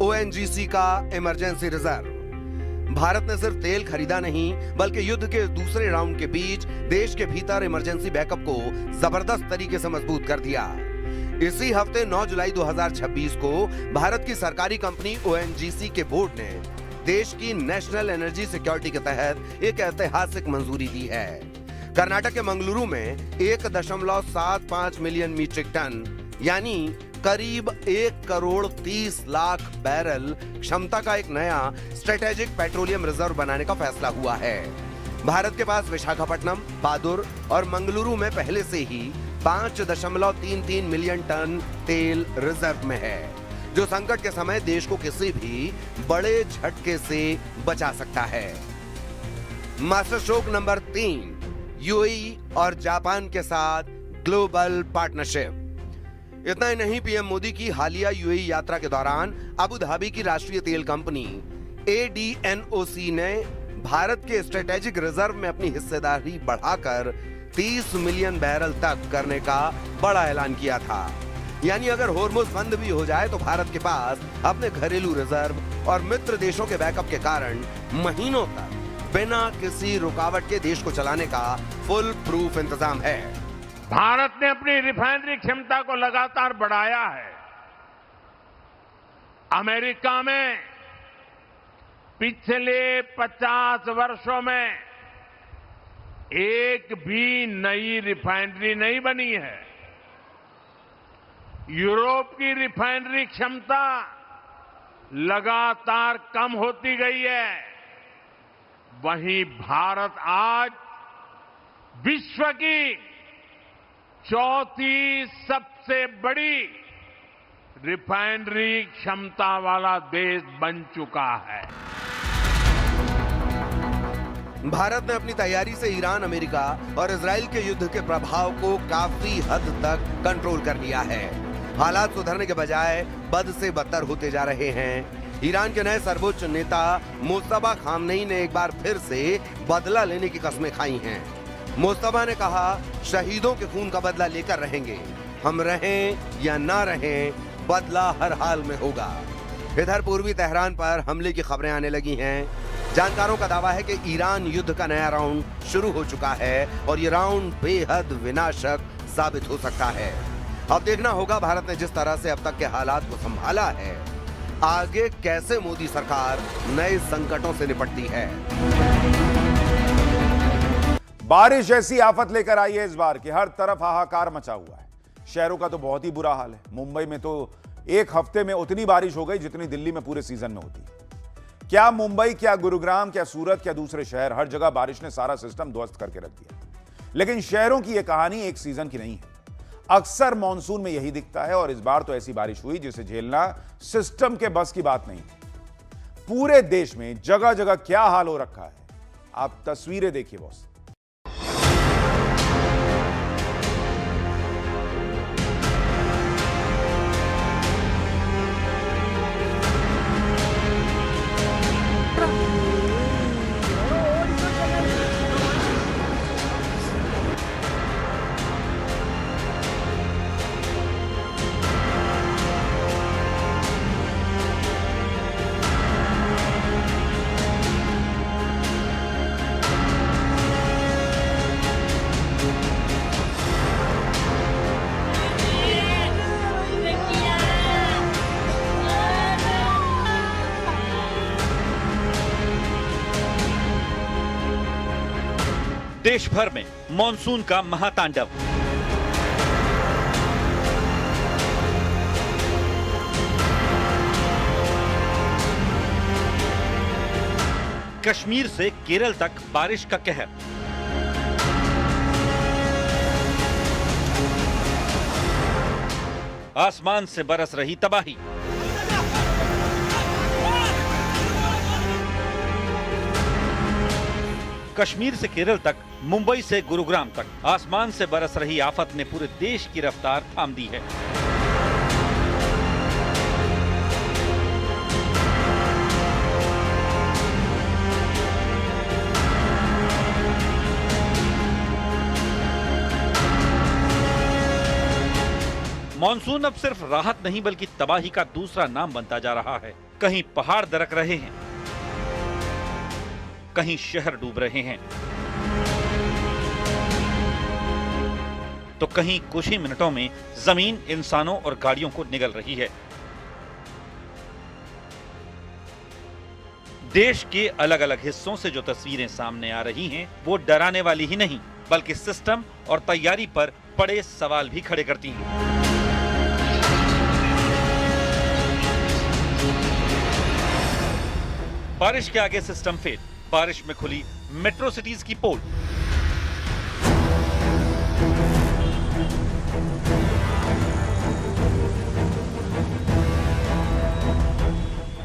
ओएनजीसी का इमरजेंसी रिजर्व। भारत ने सिर्फ तेल खरीदा नहीं, बल्कि युद्ध के दूसरे राउंड के बीच देश के भीतर इमरजेंसी बैकअप को जबरदस्त तरीके से मजबूत कर दिया। इसी हफ्ते 9 जुलाई 2026 को भारत की सरकारी कंपनी ओएनजीसी के बोर्ड ने देश की नेशनल एनर्जी सिक्योरिटी के तहत एक ऐतिहासिक मंजूरी दी है। कर्नाटक के मंगलुरु में 1.75 मिलियन मीट्रिक टन यानी करीब 1.30 करोड़ बैरल क्षमता का एक नया स्ट्रेटेजिक पेट्रोलियम रिजर्व बनाने का फैसला हुआ है। भारत के पास विशाखापट्टनम, पादुर और मंगलुरु में पहले से ही 5.33 मिलियन टन तेल रिजर्व में है, जो संकट के समय देश को किसी भी बड़े झटके से बचा सकता है। मास्टर स्ट्रोक नंबर 3, यूएई और जापान के साथ ग्लोबल पार्टनरशिप। इतना ही नहीं, पीएम मोदी की हालिया यूएई यात्रा के दौरान अबू धाबी की राष्ट्रीय तेल कंपनी एडीएनओसी ने भारत के स्ट्रेटेजिक रिजर्व में अपनी हिस्सेदारी बढ़ाकर 30 मिलियन बैरल तक करने का बड़ा ऐलान किया था। यानी अगर होर्मुज बंद भी हो जाए तो भारत के पास अपने घरेलू रिजर्व और मित्र देशों के बैकअप के कारण महीनों तक बिना किसी रुकावट के देश को चलाने का फुल प्रूफ इंतजाम है। भारत ने अपनी रिफाइनरी क्षमता को लगातार बढ़ाया है। अमेरिका में पिछले 50 वर्षों में एक भी नई रिफाइनरी नहीं बनी है। यूरोप की रिफाइनरी क्षमता लगातार कम होती गई है, वहीं भारत आज विश्व की चौथी सबसे बड़ी रिफाइनरी क्षमता वाला देश बन चुका है। भारत ने अपनी तैयारी से ईरान, अमेरिका और इजराइल के युद्ध के प्रभाव को काफी हद तक कंट्रोल कर लिया है। हालात सुधरने के बजाय बद से बदतर होते जा रहे हैं। ईरान के नए सर्वोच्च नेता मुस्तफा खामनेई ने एक बार फिर से बदला लेने की कस्में खाई हैं। मुस्तफा ने कहा, शहीदों के खून का बदला लेकर रहेंगे, हम रहें या ना रहें, बदला हर हाल में होगा। इधर पूर्वी तेहरान पर हमले की खबरें आने लगी हैं। जानकारों का दावा है कि ईरान युद्ध का नया राउंड शुरू हो चुका है और ये राउंड बेहद विनाशक साबित हो सकता है। अब देखना होगा भारत ने जिस तरह से अब तक के हालात को संभाला है, आगे कैसे मोदी सरकार नए संकटों से निपटती है। बारिश जैसी आफत लेकर आई है इस बार कि हर तरफ हाहाकार मचा हुआ है। शहरों का तो बहुत ही बुरा हाल है। मुंबई में तो एक हफ्ते में उतनी बारिश हो गई जितनी दिल्ली में पूरे सीजन में होती है। क्या मुंबई, क्या गुरुग्राम, क्या सूरत, क्या दूसरे शहर, हर जगह बारिश ने सारा सिस्टम ध्वस्त करके रख दिया। लेकिन शहरों की यह कहानी एक सीजन की नहीं है। अक्सर मॉनसून में यही दिखता है और इस बार तो ऐसी बारिश हुई जिसे झेलना सिस्टम के बस की बात नहीं थी। पूरे देश में जगह जगह क्या हाल हो रखा है, आप तस्वीरें देखिए बॉस। देश भर में मॉनसून का महातांडव। कश्मीर से केरल तक बारिश का कहर। आसमान से बरस रही तबाही। कश्मीर से केरल तक, मुंबई से गुरुग्राम तक आसमान से बरस रही आफत ने पूरे देश की रफ्तार थाम दी है। मॉनसून अब सिर्फ राहत नहीं बल्कि तबाही का दूसरा नाम बनता जा रहा है। कहीं पहाड़ दरक रहे हैं, कहीं शहर डूब रहे हैं, तो कहीं कुछ ही मिनटों में जमीन इंसानों और गाड़ियों को निगल रही है। देश के अलग अलग हिस्सों से जो तस्वीरें सामने आ रही हैं, वो डराने वाली ही नहीं बल्कि सिस्टम और तैयारी पर बड़े सवाल भी खड़े करती हैं। बारिश के आगे सिस्टम फेल, बारिश में खुली मेट्रो सिटीज की पोल।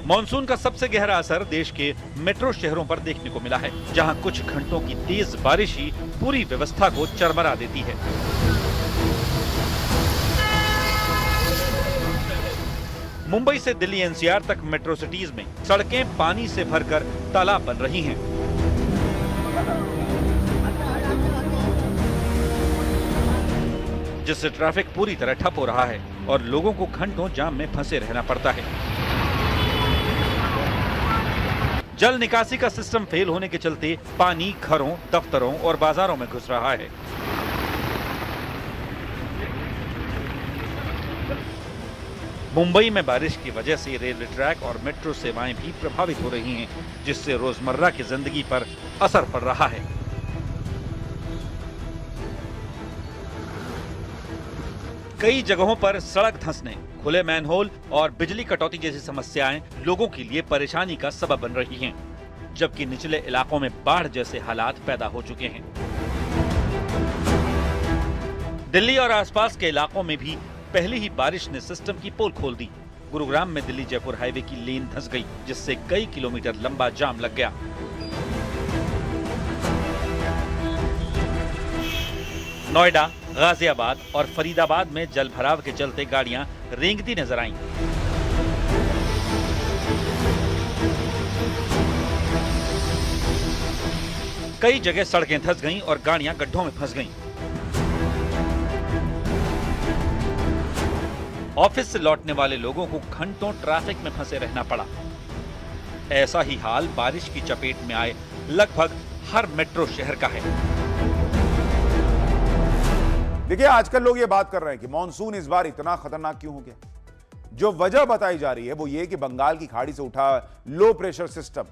मॉनसून का सबसे गहरा असर देश के मेट्रो शहरों पर देखने को मिला है, जहां कुछ घंटों की तेज बारिश ही पूरी व्यवस्था को चरमरा देती है। मुंबई से दिल्ली एनसीआर तक मेट्रो सिटीज में सड़कें पानी से भरकर तालाब बन रही हैं। जिससे ट्रैफिक पूरी तरह ठप हो रहा है और लोगों को घंटों जाम में फंसे रहना पड़ता है। जल निकासी का सिस्टम फेल होने के चलते पानी घरों, दफ्तरों और बाजारों में घुस रहा है। मुंबई में बारिश की वजह से रेलवे ट्रैक और मेट्रो सेवाएं भी प्रभावित हो रही हैं, जिससे रोजमर्रा की जिंदगी पर असर पड़ रहा है। कई जगहों पर सड़क धंसने, खुले मैनहोल और बिजली कटौती जैसी समस्याएं लोगों के लिए परेशानी का सबब बन रही हैं, जबकि निचले इलाकों में बाढ़ जैसे हालात पैदा हो चुके हैं। दिल्ली और आसपास के इलाकों में भी पहली ही बारिश ने सिस्टम की पोल खोल दी। गुरुग्राम में दिल्ली जयपुर हाईवे की लेन धंस गई, जिससे कई किलोमीटर लंबा जाम लग गया। नोएडा, गाजियाबाद और फरीदाबाद में जल भराव के चलते गाड़ियां रेंगती नजर आईं। कई जगह सड़कें धंस गईं और गाड़ियां गड्ढों में फंस गईं। ऑफिस से लौटने वाले लोगों को घंटों ट्रैफिक में फंसे रहना पड़ा। ऐसा ही हाल बारिश की चपेट में आए लगभग हर मेट्रो शहर का है। देखिए, आजकल लोग ये बात कर रहे हैं कि मॉनसून इस बार इतना खतरनाक क्यों हो गया। जो वजह बताई जा रही है वो ये कि बंगाल की खाड़ी से उठा लो प्रेशर सिस्टम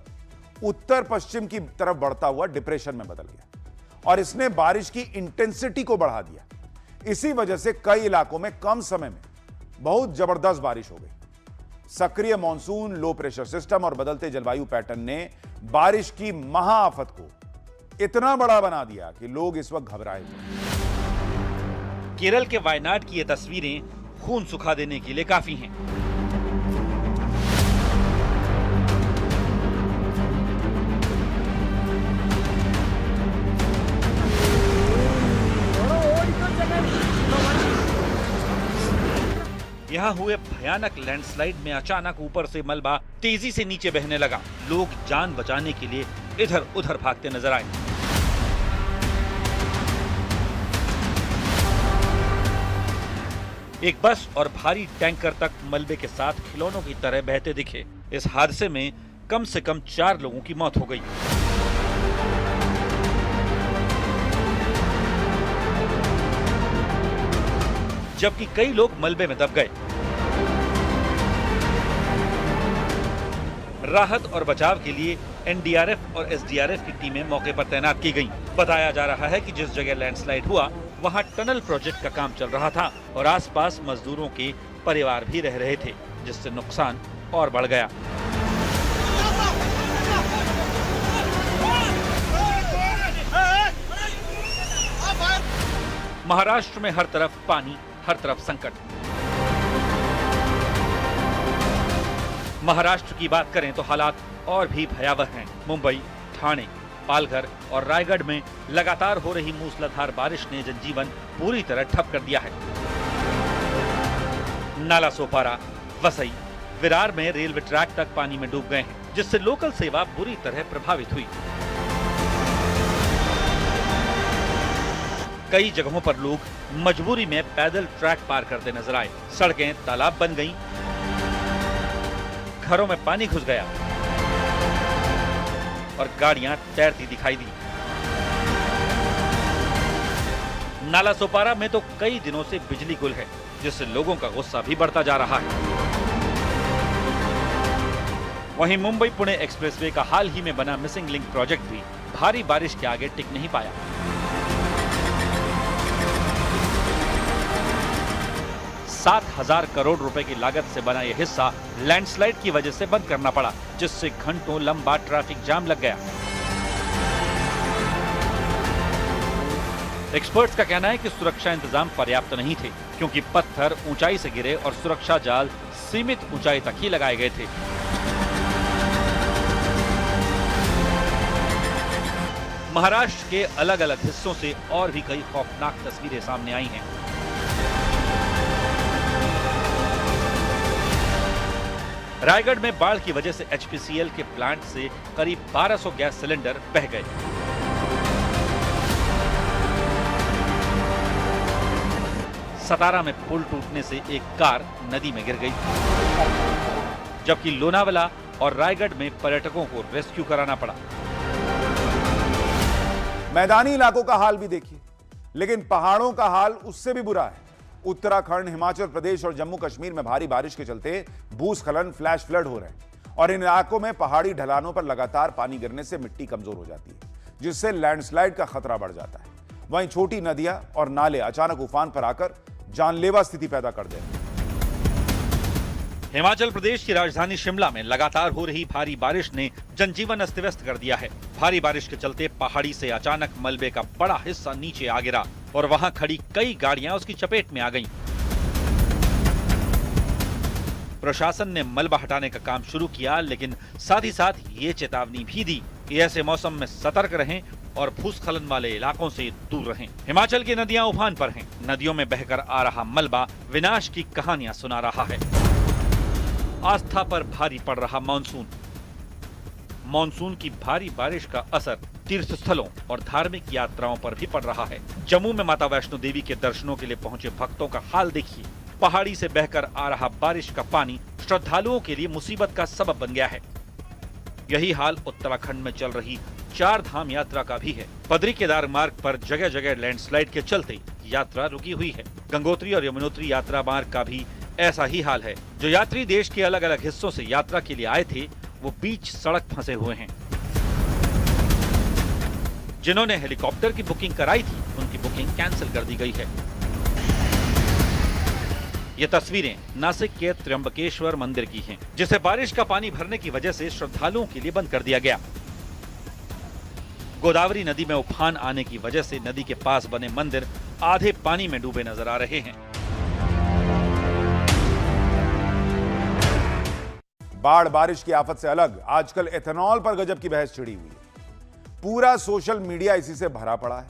उत्तर पश्चिम की तरफ बढ़ता हुआ डिप्रेशन में बदल गया और इसने बारिश की इंटेंसिटी को बढ़ा दिया। इसी वजह से कई इलाकों में कम समय में बहुत जबरदस्त बारिश हो गई। सक्रिय मॉनसून, लो प्रेशर सिस्टम और बदलते जलवायु पैटर्न ने बारिश की महाआफत को इतना बड़ा बना दिया कि लोग इस वक्त घबराए हुए। केरल के वायनाड की ये तस्वीरें खून सुखा देने के लिए काफी हैं। यहाँ हुए भयानक लैंडस्लाइड में अचानक ऊपर से मलबा तेजी से नीचे बहने लगा। लोग जान बचाने के लिए इधर उधर भागते नजर आए। एक बस और भारी टैंकर तक मलबे के साथ खिलौनों की तरह बहते दिखे। इस हादसे में कम से कम 4 लोगों की मौत हो गई। जबकि कई लोग मलबे में दब गए। राहत और बचाव के लिए एनडीआरएफ और एसडीआरएफ की टीमें मौके पर तैनात की गईं। बताया जा रहा है कि जिस जगह लैंडस्लाइड हुआ वहां टनल प्रोजेक्ट का काम चल रहा था और आसपास मजदूरों के परिवार भी रह रहे थे, जिससे नुकसान और बढ़ गया। महाराष्ट्र में हर तरफ पानी, हर तरफ संकट। महाराष्ट्र की बात करें तो हालात और भी भयावह हैं। मुंबई, ठाणे, पालघर और रायगढ़ में लगातार हो रही मूसलाधार बारिश ने जनजीवन पूरी तरह ठप कर दिया है। नाला सोपारा, वसई, विरार में रेलवे ट्रैक तक पानी में डूब गए हैं, जिससे लोकल सेवा बुरी तरह प्रभावित हुई। कई जगहों पर लोग मजबूरी में पैदल ट्रैक पार करते नजर आए। सड़कें तालाब बन गईं, घरों में पानी घुस गया और गाड़ियां तैरती दिखाई दी। नाला सोपारा में तो कई दिनों से बिजली गुल है, जिससे लोगों का गुस्सा भी बढ़ता जा रहा है। वहीं मुंबई पुणे एक्सप्रेसवे का हाल ही में बना मिसिंग लिंक प्रोजेक्ट भी भारी बारिश के आगे टिक नहीं पाया। 7,000 करोड़ रुपए की लागत से बना यह हिस्सा लैंडस्लाइड की वजह से बंद करना पड़ा, जिससे घंटों लंबा ट्रैफिक जाम लग गया। एक्सपर्ट्स का कहना है कि सुरक्षा इंतजाम पर्याप्त नहीं थे, क्योंकि पत्थर ऊंचाई से गिरे और सुरक्षा जाल सीमित ऊंचाई तक ही लगाए गए थे। महाराष्ट्र के अलग अलग हिस्सों से और भी कई खौफनाक तस्वीरें सामने आई हैं। रायगढ़ में बाढ़ की वजह से एचपीसीएल के प्लांट से करीब 1200 गैस सिलेंडर बह गए। सतारा में पुल टूटने से एक कार नदी में गिर गई, जबकि लोनावाला और रायगढ़ में पर्यटकों को रेस्क्यू कराना पड़ा। मैदानी इलाकों का हाल भी देखिए, लेकिन पहाड़ों का हाल उससे भी बुरा है। उत्तराखंड, हिमाचल प्रदेश और जम्मू कश्मीर में भारी बारिश के चलते भूस्खलन, फ्लैश फ्लड हो रहे हैं और इन इलाकों में पहाड़ी ढलानों पर लगातार पानी गिरने से मिट्टी कमजोर हो जाती है, जिससे लैंडस्लाइड का खतरा बढ़ जाता है। वहीं छोटी नदियां और नाले अचानक उफान पर आकर जानलेवा स्थिति पैदा कर देते हैं। हिमाचल प्रदेश की राजधानी शिमला में लगातार हो रही भारी बारिश ने जनजीवन अस्त व्यस्त कर दिया है। भारी बारिश के चलते पहाड़ी से अचानक मलबे का बड़ा हिस्सा नीचे आ गिरा और वहां खड़ी कई गाड़ियां उसकी चपेट में आ गईं। प्रशासन ने मलबा हटाने का काम शुरू किया, लेकिन साथ ही साथ ये चेतावनी भी दी कि ऐसे मौसम में सतर्क रहें और भूस्खलन वाले इलाकों से दूर रहें। हिमाचल की नदियां उफान पर हैं। नदियों में बहकर आ रहा मलबा विनाश की कहानियां सुना रहा है। आस्था पर भारी पड़ रहा मानसून। मानसून की भारी बारिश का असर तीर्थ स्थलों और धार्मिक यात्राओं पर भी पड़ रहा है। जम्मू में माता वैष्णो देवी के दर्शनों के लिए पहुंचे भक्तों का हाल देखिए। पहाड़ी से बहकर आ रहा बारिश का पानी श्रद्धालुओं के लिए मुसीबत का सबब बन गया है। यही हाल उत्तराखंड में चल रही 4 धाम यात्रा का भी है। बद्री केदार मार्ग पर जगह जगह लैंडस्लाइड के चलते यात्रा रुकी हुई है। गंगोत्री और यमुनोत्री यात्रा मार्ग का भी ऐसा ही हाल है। जो यात्री देश के अलग अलग हिस्सों से यात्रा के लिए आए थे, वो बीच सड़क फंसे हुए हैं। जिन्होंने हेलीकॉप्टर की बुकिंग कराई थी, उनकी बुकिंग कैंसिल कर दी गई है। ये तस्वीरें नासिक के त्र्यंबकेश्वर मंदिर की हैं, जिसे बारिश का पानी भरने की वजह से श्रद्धालुओं के लिए बंद कर दिया गया। गोदावरी नदी में उफान आने की वजह से नदी के पास बने मंदिर आधे पानी में डूबे नजर आ रहे हैं। बाढ़ बारिश की आफत से अलग आजकल एथेनॉल पर गजब की बहस छिड़ी हुई है। पूरा सोशल मीडिया इसी से भरा पड़ा है।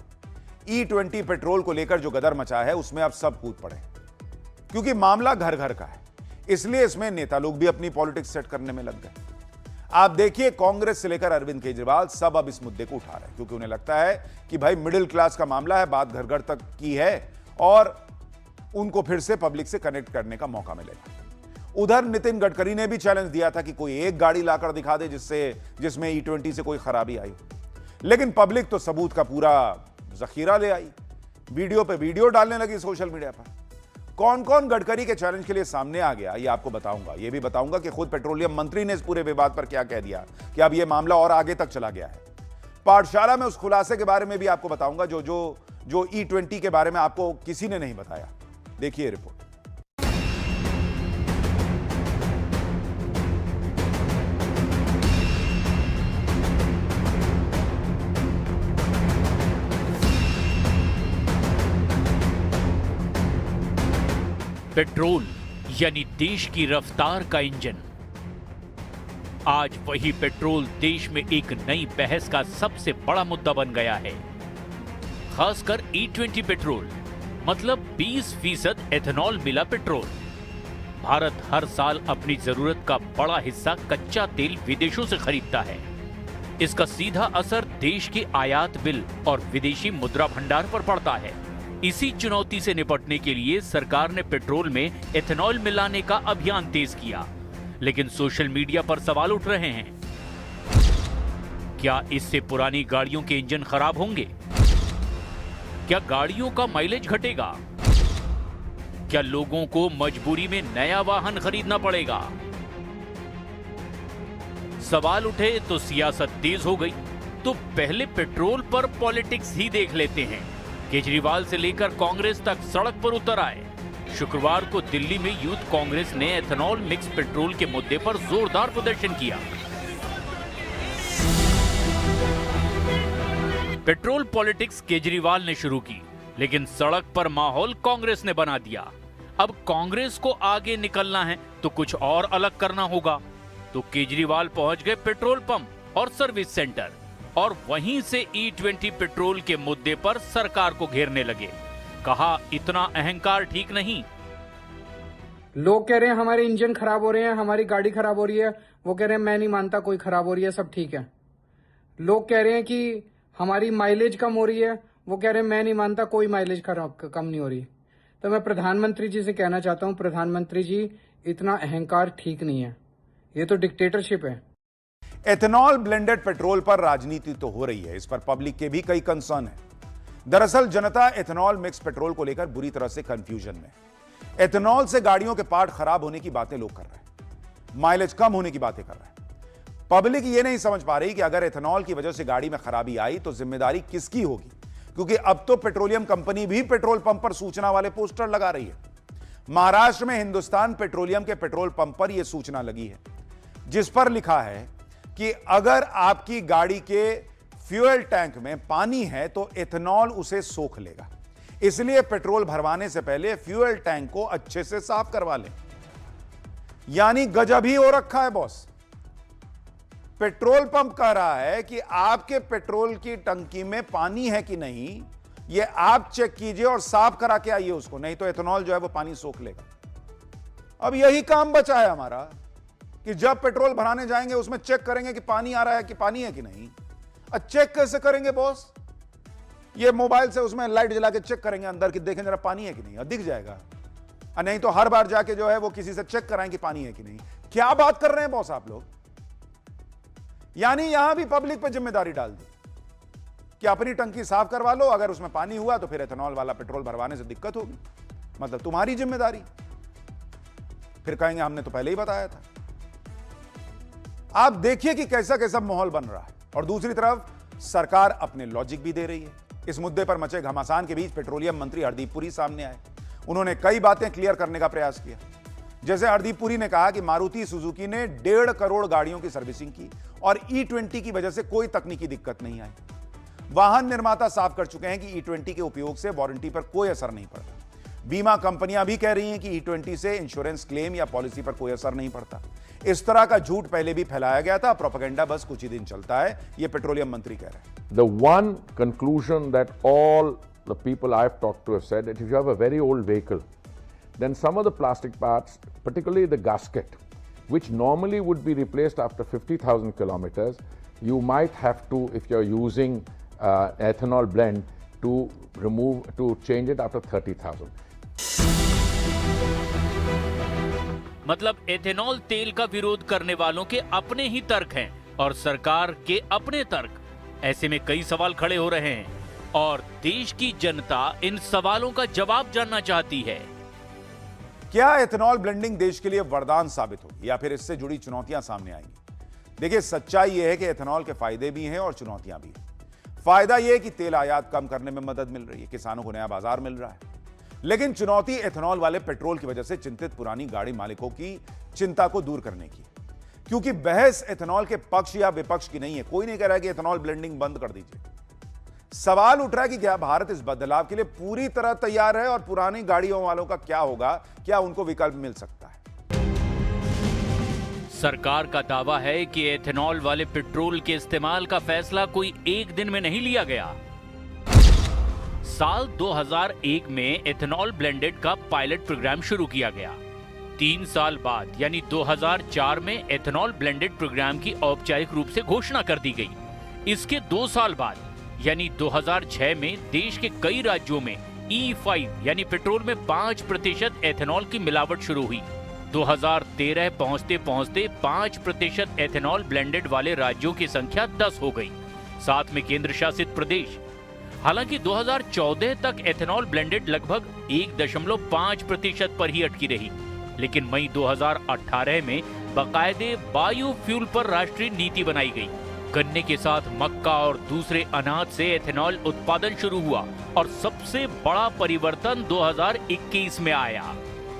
E20 पेट्रोल को लेकर जो गदर मचा है, उसमें अब सब कूद पड़े, क्योंकि मामला घर घर का है। इसलिए इसमें नेता लोग भी अपनी पॉलिटिक्स सेट करने में लग गए। आप देखिए, कांग्रेस से लेकर अरविंद केजरीवाल सब अब इस मुद्दे को उठा रहे हैं, क्योंकि उन्हें लगता है कि भाई मिडिल क्लास का मामला है, बात घर घर तक की है और उनको फिर से पब्लिक से कनेक्ट करने का मौका मिलेगा। उधर नितिन गडकरी ने भी चैलेंज दिया था कि कोई एक गाड़ी लाकर दिखा दे जिसमें E20 से कोई खराबी आई, लेकिन पब्लिक तो सबूत का पूरा जखीरा ले आई। वीडियो पे वीडियो डालने लगी सोशल मीडिया पर। कौन कौन गडकरी के चैलेंज के लिए सामने आ गया, ये आपको बताऊंगा। ये भी बताऊंगा कि खुद पेट्रोलियम मंत्री ने इस पूरे विवाद पर क्या कह दिया कि अब यह मामला और आगे तक चला गया है। पाठशाला में उस खुलासे के बारे में भी आपको बताऊंगा जो E20 के बारे में आपको किसी ने नहीं बताया। देखिए रिपोर्ट। पेट्रोल यानी देश की रफ्तार का इंजन। आज वही पेट्रोल देश में एक नई बहस का सबसे बड़ा मुद्दा बन गया है। खासकर E20 पेट्रोल, मतलब 20% एथेनॉल मिला पेट्रोल। भारत हर साल अपनी जरूरत का बड़ा हिस्सा कच्चा तेल विदेशों से खरीदता है। इसका सीधा असर देश के आयात बिल और विदेशी मुद्रा भंडार पर पड़ता है। इसी चुनौती से निपटने के लिए सरकार ने पेट्रोल में एथेनॉल मिलाने का अभियान तेज किया, लेकिन सोशल मीडिया पर सवाल उठ रहे हैं। क्या इससे पुरानी गाड़ियों के इंजन खराब होंगे? क्या गाड़ियों का माइलेज घटेगा? क्या लोगों को मजबूरी में नया वाहन खरीदना पड़ेगा? सवाल उठे तो सियासत तेज हो गई। तो पहले पेट्रोल पर पॉलिटिक्स ही देख लेते हैं। केजरीवाल से लेकर कांग्रेस तक सड़क पर उतर आए। शुक्रवार को दिल्ली में यूथ कांग्रेस ने एथेनॉल मिक्स पेट्रोल के मुद्दे पर जोरदार प्रदर्शन किया। पेट्रोल पॉलिटिक्स केजरीवाल ने शुरू की, लेकिन सड़क पर माहौल कांग्रेस ने बना दिया। अब कांग्रेस को आगे निकलना है तो कुछ और अलग करना होगा। तो केजरीवाल पहुंच गए पेट्रोल पंप और सर्विस सेंटर और वहीं से E20 पेट्रोल के मुद्दे पर सरकार को घेरने लगे। कहा, इतना अहंकार ठीक नहीं। लोग कह रहे हैं हमारे इंजन खराब हो रहे हैं, हमारी गाड़ी खराब हो रही है। वो कह रहे हैं मैं नहीं मानता कोई खराब हो रही है, सब ठीक है। लोग कह रहे हैं कि हमारी माइलेज कम हो रही है, वो कह रहे हैं मैं नहीं मानता कोई माइलेज कम नहीं हो रही। तो मैं प्रधानमंत्री जी से कहना चाहता हूं, प्रधानमंत्री जी इतना अहंकार ठीक नहीं है, ये तो डिक्टेटरशिप है। एथेनॉल ब्लेंडेड पेट्रोल पर राजनीति तो हो रही है, इस पर पब्लिक के भी कई कंसर्न है। दरअसल जनता एथेनॉल मिक्स पेट्रोल को लेकर बुरी तरह से कंफ्यूजन में है। एथेनॉल से गाड़ियों के पार्ट खराब होने की बातें लोग कर रहे हैं, माइलेज कम होने की बातें कर रहे हैं। पब्लिक ये नहीं समझ पा रही कि अगर एथेनॉल की वजह से गाड़ी में खराबी आई तो जिम्मेदारी किसकी होगी, क्योंकि अब तो पेट्रोलियम कंपनी भी पेट्रोल पंप पर सूचना वाले पोस्टर लगा रही है। महाराष्ट्र में हिंदुस्तान पेट्रोलियम के पेट्रोल पंप पर यह सूचना लगी है, जिस पर लिखा है कि अगर आपकी गाड़ी के फ्यूल टैंक में पानी है तो एथेनॉल उसे सोख लेगा, इसलिए पेट्रोल भरवाने से पहले फ्यूल टैंक को अच्छे से साफ करवा लें। यानी गजब ही हो रखा है बॉस। पेट्रोल पंप कह रहा है कि आपके पेट्रोल की टंकी में पानी है कि नहीं, यह आप चेक कीजिए और साफ करा के आइए उसको, नहीं तो एथेनॉल जो है वो पानी सोख लेगा। अब यही काम बचा है हमारा कि जब पेट्रोल भराने जाएंगे उसमें चेक करेंगे कि पानी आ रहा है कि पानी है कि नहीं। अब चेक कैसे करेंगे बॉस? ये मोबाइल से उसमें लाइट जला के चेक करेंगे अंदर कि देखें जरा पानी है कि नहीं, और दिख जाएगा। नहीं तो हर बार जाके जो है वो किसी से चेक कराएं कि पानी है कि नहीं। क्या बात कर रहे हैं बॉस आप लोग? यानी यहां भी पब्लिक पे जिम्मेदारी डाल दी कि अपनी टंकी साफ करवा लो, अगर उसमें पानी हुआ तो फिर एथेनॉल वाला पेट्रोल भरवाने से दिक्कत होगी, मतलब तुम्हारी जिम्मेदारी। फिर कहेंगे हमने तो पहले ही बताया था। आप देखिए कि कैसा कैसा माहौल बन रहा है। और दूसरी तरफ सरकार अपने लॉजिक भी दे रही है। इस मुद्दे पर मचे घमासान के बीच पेट्रोलियम मंत्री हरदीप पुरी सामने आए। उन्होंने कई बातें क्लियर करने का प्रयास किया। जैसे हरदीप पुरी ने कहा कि मारुति सुजुकी ने 1.5 करोड़ गाड़ियों की सर्विसिंग की और E20 की वजह से कोई तकनीकी दिक्कत नहीं आई। वाहन निर्माता साफ कर चुके हैं कि E20 के उपयोग से वारंटी पर कोई असर नहीं पड़ता। बीमा कंपनियां भी कह रही हैं कि E20 से इंश्योरेंस क्लेम या पॉलिसी पर कोई असर नहीं पड़ता। इस तरह का झूठ पहले भी फैलाया गया था, प्रोपेगेंडा बस कुछ ही दिन चलता है, ये पेट्रोलियम मंत्री कह रहे हैं। The one conclusion that all the people I've talked to have said that if you have a very old vehicle, then some of the plastic parts, particularly the gasket, which normally would be replaced after 50,000 kilometers, you might have to, if you're using ethanol blend, to change it after 30,000. मतलब एथेनॉल तेल का विरोध करने वालों के अपने ही तर्क हैं और सरकार के अपने तर्क। ऐसे में कई सवाल खड़े हो रहे हैं और देश की जनता इन सवालों का जवाब जानना चाहती है। क्या एथेनॉल ब्लेंडिंग देश के लिए वरदान साबित होगी या फिर इससे जुड़ी चुनौतियां सामने आएंगी? देखिए, सच्चाई यह है कि एथेनॉल के फायदे भी हैं और चुनौतियां भी हैं। फायदा यह है कि तेल आयात कम करने में मदद मिल रही है, किसानों को नया बाजार मिल रहा है। लेकिन चुनौती एथेनॉल वाले पेट्रोल की वजह से चिंतित पुरानी गाड़ी मालिकों की चिंता को दूर करने की, क्योंकि बहस एथेनॉल के पक्ष या विपक्ष की नहीं है। कोई नहीं कह रहा है कि एथेनॉल ब्लेंडिंग बंद कर दीजिए। सवाल उठ रहा है कि क्या भारत इस बदलाव के लिए पूरी तरह तैयार है और पुरानी गाड़ियों वालों का क्या होगा, क्या उनको विकल्प मिल सकता है? सरकार का दावा है कि एथेनॉल वाले पेट्रोल के इस्तेमाल का फैसला कोई एक दिन में नहीं लिया गया। साल 2001 में एथेनॉल ब्लेंडेड का पायलट प्रोग्राम शुरू किया गया। 3 साल बाद यानी 2004 में एथेनॉल ब्लेंडेड प्रोग्राम की औपचारिक रूप से घोषणा कर दी गई। इसके 2 साल बाद यानी 2006 में देश के कई राज्यों में E5 यानी पेट्रोल में 5% एथेनॉल की मिलावट शुरू हुई। 2013 पहुंचते पहुंचते 5% एथेनॉल ब्लेंडेड वाले राज्यों की संख्या 10 हो गई, साथ में केंद्र शासित प्रदेश। हालांकि 2014 तक एथेनॉल ब्लेंडेड लगभग 1.5% पर ही अटकी रही, लेकिन मई 2018 में बाकायदे बायोफ्यूल पर राष्ट्रीय नीति बनाई गई। गन्ने के साथ मक्का और दूसरे अनाज से एथेनॉल उत्पादन शुरू हुआ और सबसे बड़ा परिवर्तन 2021 में आया,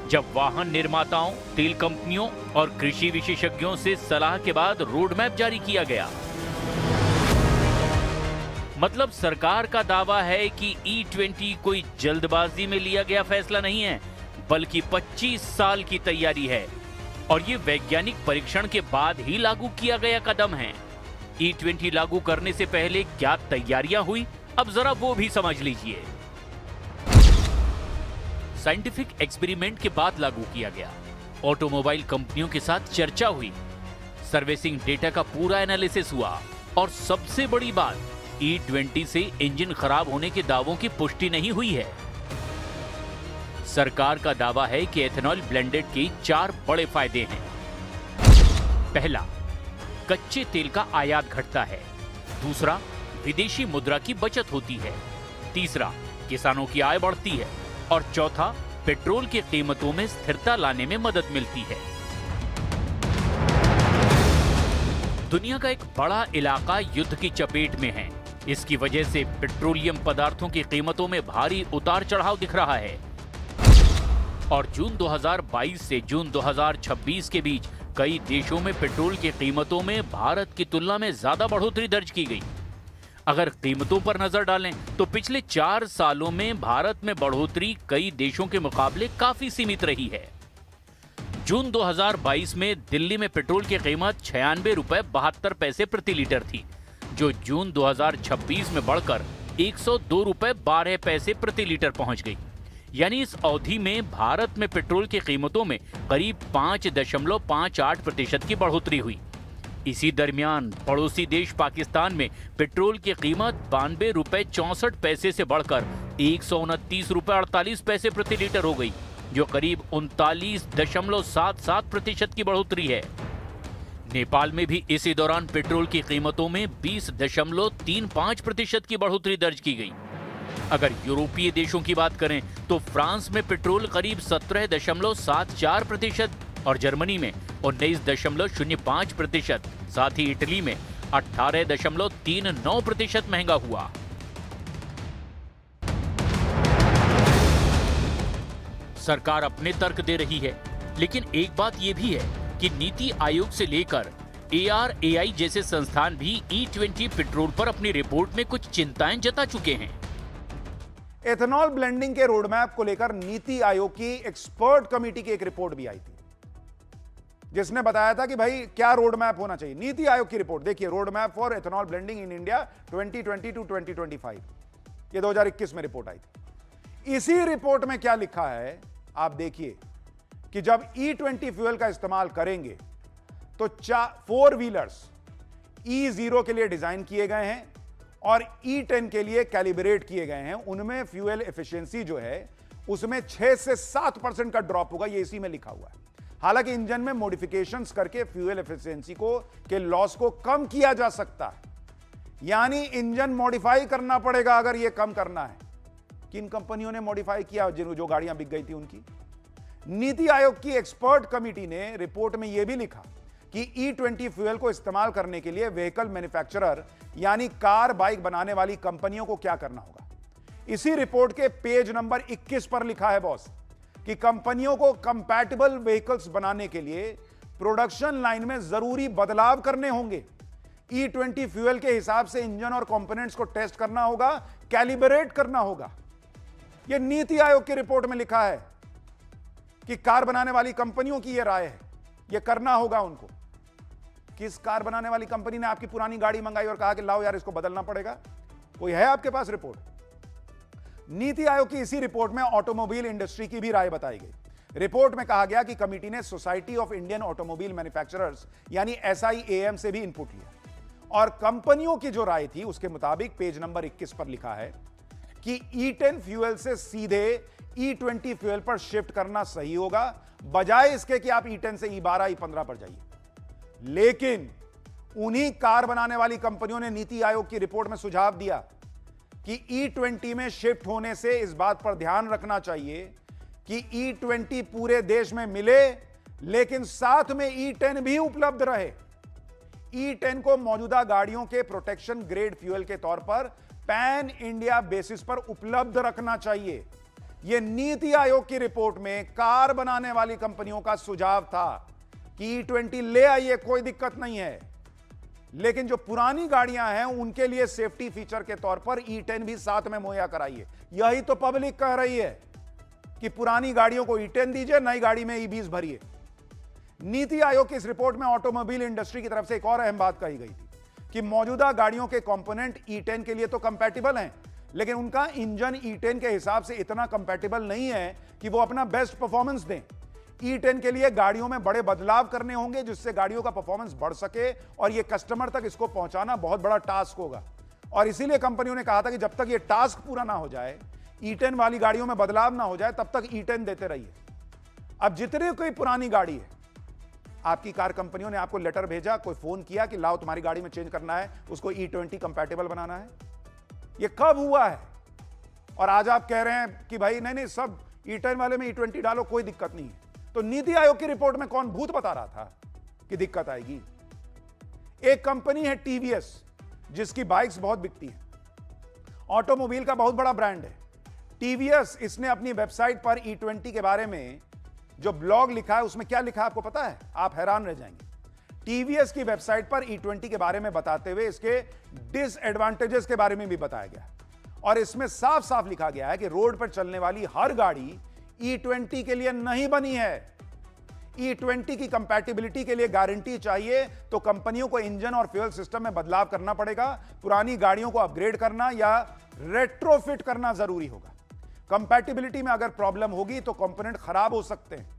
जब वाहन निर्माताओं, तेल कंपनियों और कृषि विशेषज्ञों से सलाह के बाद रोड मैप जारी किया गया। मतलब सरकार का दावा है कि E20 कोई जल्दबाजी में लिया गया फैसला नहीं है, बल्कि 25 साल की तैयारी है और ये वैज्ञानिक परीक्षण के बाद ही लागू किया गया कदम है। E20 लागू करने से पहले क्या तैयारियां हुई, अब जरा वो भी समझ लीजिए। साइंटिफिक एक्सपेरिमेंट के बाद लागू किया गया। ऑटोमोबाइल कंपनियों के साथ चर्चा हुई, सर्विसिंग डेटा का पूरा एनालिसिस हुआ और सबसे बड़ी बात, E20 से इंजन खराब होने के दावों की पुष्टि नहीं हुई है। सरकार का दावा है कि एथेनॉल ब्लेंडेड के 4 बड़े फायदे हैं। पहला, कच्चे तेल का आयात घटता है। दूसरा, विदेशी मुद्रा की बचत होती है। तीसरा, किसानों की आय बढ़ती है और चौथा, पेट्रोल की कीमतों में स्थिरता लाने में मदद मिलती है। दुनिया का एक बड़ा इलाका युद्ध की चपेट में है। इसकी वजह से पेट्रोलियम पदार्थों की कीमतों में भारी उतार चढ़ाव दिख रहा है और जून 2022 से जून 2026 के बीच कई देशों में पेट्रोल की कीमतों में भारत की तुलना में ज्यादा बढ़ोतरी दर्ज की गई। अगर कीमतों पर नजर डालें तो पिछले 4 सालों में भारत में बढ़ोतरी कई देशों के मुकाबले काफी सीमित रही है। जून 2022 में दिल्ली में पेट्रोल की कीमत 96 रुपए 72 पैसे प्रति लीटर थी, जो जून 2026 में बढ़कर 102 रुपए 12 पैसे प्रति लीटर पहुंच गई। यानी इस अवधि में भारत में पेट्रोल की कीमतों में करीब 5.58% की बढ़ोतरी हुई। इसी दरमियान पड़ोसी देश पाकिस्तान में पेट्रोल की कीमत 92 रुपए 64 पैसे से बढ़कर 129 रुपए 48 पैसे प्रति लीटर हो गई, जो करीब 39.77% की बढ़ोतरी है। नेपाल में भी इसी दौरान पेट्रोल की कीमतों में 20.35% की बढ़ोतरी दर्ज की गई। अगर यूरोपीय देशों की बात करें तो फ्रांस में पेट्रोल करीब 17.74% और जर्मनी में 19.05%, साथ ही इटली में 18.39% महंगा हुआ। सरकार अपने तर्क दे रही है, लेकिन एक बात यह भी है कि नीति आयोग से लेकर ARAI जैसे संस्थान भी E20 पेट्रोल पर अपनी रिपोर्ट में कुछ चिंताएं जता चुके हैं। एथेनॉल ब्लेंडिंग के रोडमैप को लेकर नीति आयोग की एक्सपर्ट कमेटी की एक रिपोर्ट भी आई थी, जिसने बताया था कि भाई क्या रोडमैप होना चाहिए। नीति आयोग की रिपोर्ट देखिए, roadmap for ethanol blending in India 2020 to 2025, ये 2021 में रिपोर्ट आई थी। इसी रिपोर्ट में क्या लिखा है आप देखिए कि जब E20 फ्यूल का इस्तेमाल करेंगे तो 4 व्हीलर्स E0 के लिए डिजाइन किए गए हैं और E10 के लिए कैलिब्रेट किए गए हैं। उनमें फ्यूल एफिशिएंसी जो है उसमें 6 से 7% का ड्रॉप होगा, ये इसी में लिखा हुआ है। हालांकि इंजन में मॉडिफिकेशंस करके फ्यूल एफिशिएंसी के लॉस को कम किया जा सकता है, यानी इंजन मॉडिफाई करना पड़ेगा अगर यह कम करना है। किन कंपनियों ने मॉडिफाई किया? जो गाड़ियां बिक गई थी उनकी। नीति आयोग की एक्सपर्ट कमेटी ने रिपोर्ट में यह भी लिखा कि E20 फ्यूल को इस्तेमाल करने के लिए व्हीकल मैन्युफैक्चरर यानी कार बाइक बनाने वाली कंपनियों को क्या करना होगा। इसी रिपोर्ट के पेज नंबर 21 पर लिखा है बॉस कि कंपनियों को कंपैटिबल व्हीकल्स बनाने के लिए प्रोडक्शन लाइन में जरूरी बदलाव करने होंगे। E20 फ्यूल के हिसाब से इंजन और कंपोनेंट्स को टेस्ट करना होगा, कैलिब्रेट करना होगा। यह नीति आयोग की रिपोर्ट में लिखा है कि कार बनाने वाली कंपनियों की यह राय है, यह करना होगा उनको। किस कार बनाने वाली कंपनी ने आपकी पुरानी गाड़ी मंगाई और कहा कि लाओ यार इसको बदलना पड़ेगा? कोई है आपके पास रिपोर्ट? नीति आयोग की इसी रिपोर्ट में ऑटोमोबाइल इंडस्ट्री की भी राय बताई गई। रिपोर्ट में कहा गया कि कमिटी ने society of Indian automobile manufacturers यानी SIAM से भी इनपुट लिया और कंपनियों की जो राय थी उसके मुताबिक पेज नंबर 21 पर लिखा है कि E10 फ्यूल से सीधे E20 फ्यूल पर शिफ्ट करना सही होगा, बजाय इसके कि आप E10 से E12 E15 पर जाइए। लेकिन उन्हीं कार बनाने वाली कंपनियों ने नीति आयोग की रिपोर्ट में सुझाव दिया कि E20 में शिफ्ट होने से इस बात पर ध्यान रखना चाहिए कि E20 पूरे देश में मिले, लेकिन साथ में E10 भी उपलब्ध रहे। E10 को मौजूदा गाड़ियों के प्रोटेक्शन ग्रेड फ्यूल के तौर पर पैन इंडिया बेसिस पर उपलब्ध रखना चाहिए। यह नीति आयोग की रिपोर्ट में कार बनाने वाली कंपनियों का सुझाव था कि E20 ले आइए, कोई दिक्कत नहीं है, लेकिन जो पुरानी गाड़ियां हैं उनके लिए सेफ्टी फीचर के तौर पर E10 भी साथ में मुहैया कराइए। यही तो पब्लिक कह रही है कि पुरानी गाड़ियों को E10 दीजिए, नई गाड़ी में E20 भरिए। नीति आयोग की इस रिपोर्ट में ऑटोमोबाइल इंडस्ट्री की तरफ से एक और अहम बात कही गई थी कि मौजूदा गाड़ियों के कंपोनेंट E10 के लिए तो कंपैटिबल हैं, लेकिन उनका इंजन E10 के हिसाब से इतना कंपैटिबल नहीं है कि वो अपना बेस्ट परफॉर्मेंस दें। E10 के लिए गाड़ियों में बड़े बदलाव करने होंगे जिससे गाड़ियों का परफॉर्मेंस बढ़ सके, और ये कस्टमर तक इसको पहुंचाना बहुत बड़ा टास्क होगा। और इसीलिए कंपनियों ने कहा था कि जब तक ये टास्क पूरा ना हो जाए, E10 वाली गाड़ियों में बदलाव ना हो जाए, तब तक E10 देते रहिए। अब जितनी कोई पुरानी गाड़ी है, आपकी कार कंपनियों ने आपको लेटर भेजा, कोई फोन किया कि लाओ तुम्हारी गाड़ी में चेंज करना है, उसको E20 कंपैटिबल बनाना है। ये कब हुआ है? और आज आप कह रहे हैं कि भाई नहीं सब E10 वाले में E20 डालो, कोई दिक्कत नहीं है। तो नीति आयोग की रिपोर्ट में कौन भूत बता रहा था कि दिक्कत आएगी? एक कंपनी है TVS, जिसकी बाइक्स बहुत बिकती हैं, ऑटोमोबाइल का बहुत बड़ा ब्रांड है TVS। इसने अपनी वेबसाइट पर E20 के बारे में जो ब्लॉग लिखा है, उसमें क्या लिखा है आपको पता है? आप हैरान रह जाएंगे। TVS की वेबसाइट पर E20 के बारे में बताते हुए इसके डिसएडवांटेजेस के बारे में भी बताया गया, और इसमें साफ साफ लिखा गया है कि रोड पर चलने वाली हर गाड़ी E20 के लिए नहीं बनी है। E20 की कंपैटिबिलिटी के लिए गारंटी चाहिए तो कंपनियों को इंजन और फ्यूल सिस्टम में बदलाव करना पड़ेगा, पुरानी गाड़ियों को अपग्रेड करना या रेट्रोफिट करना जरूरी होगा। कंपैटिबिलिटी में अगर प्रॉब्लम होगी तो कंपोनेंट खराब हो सकते हैं।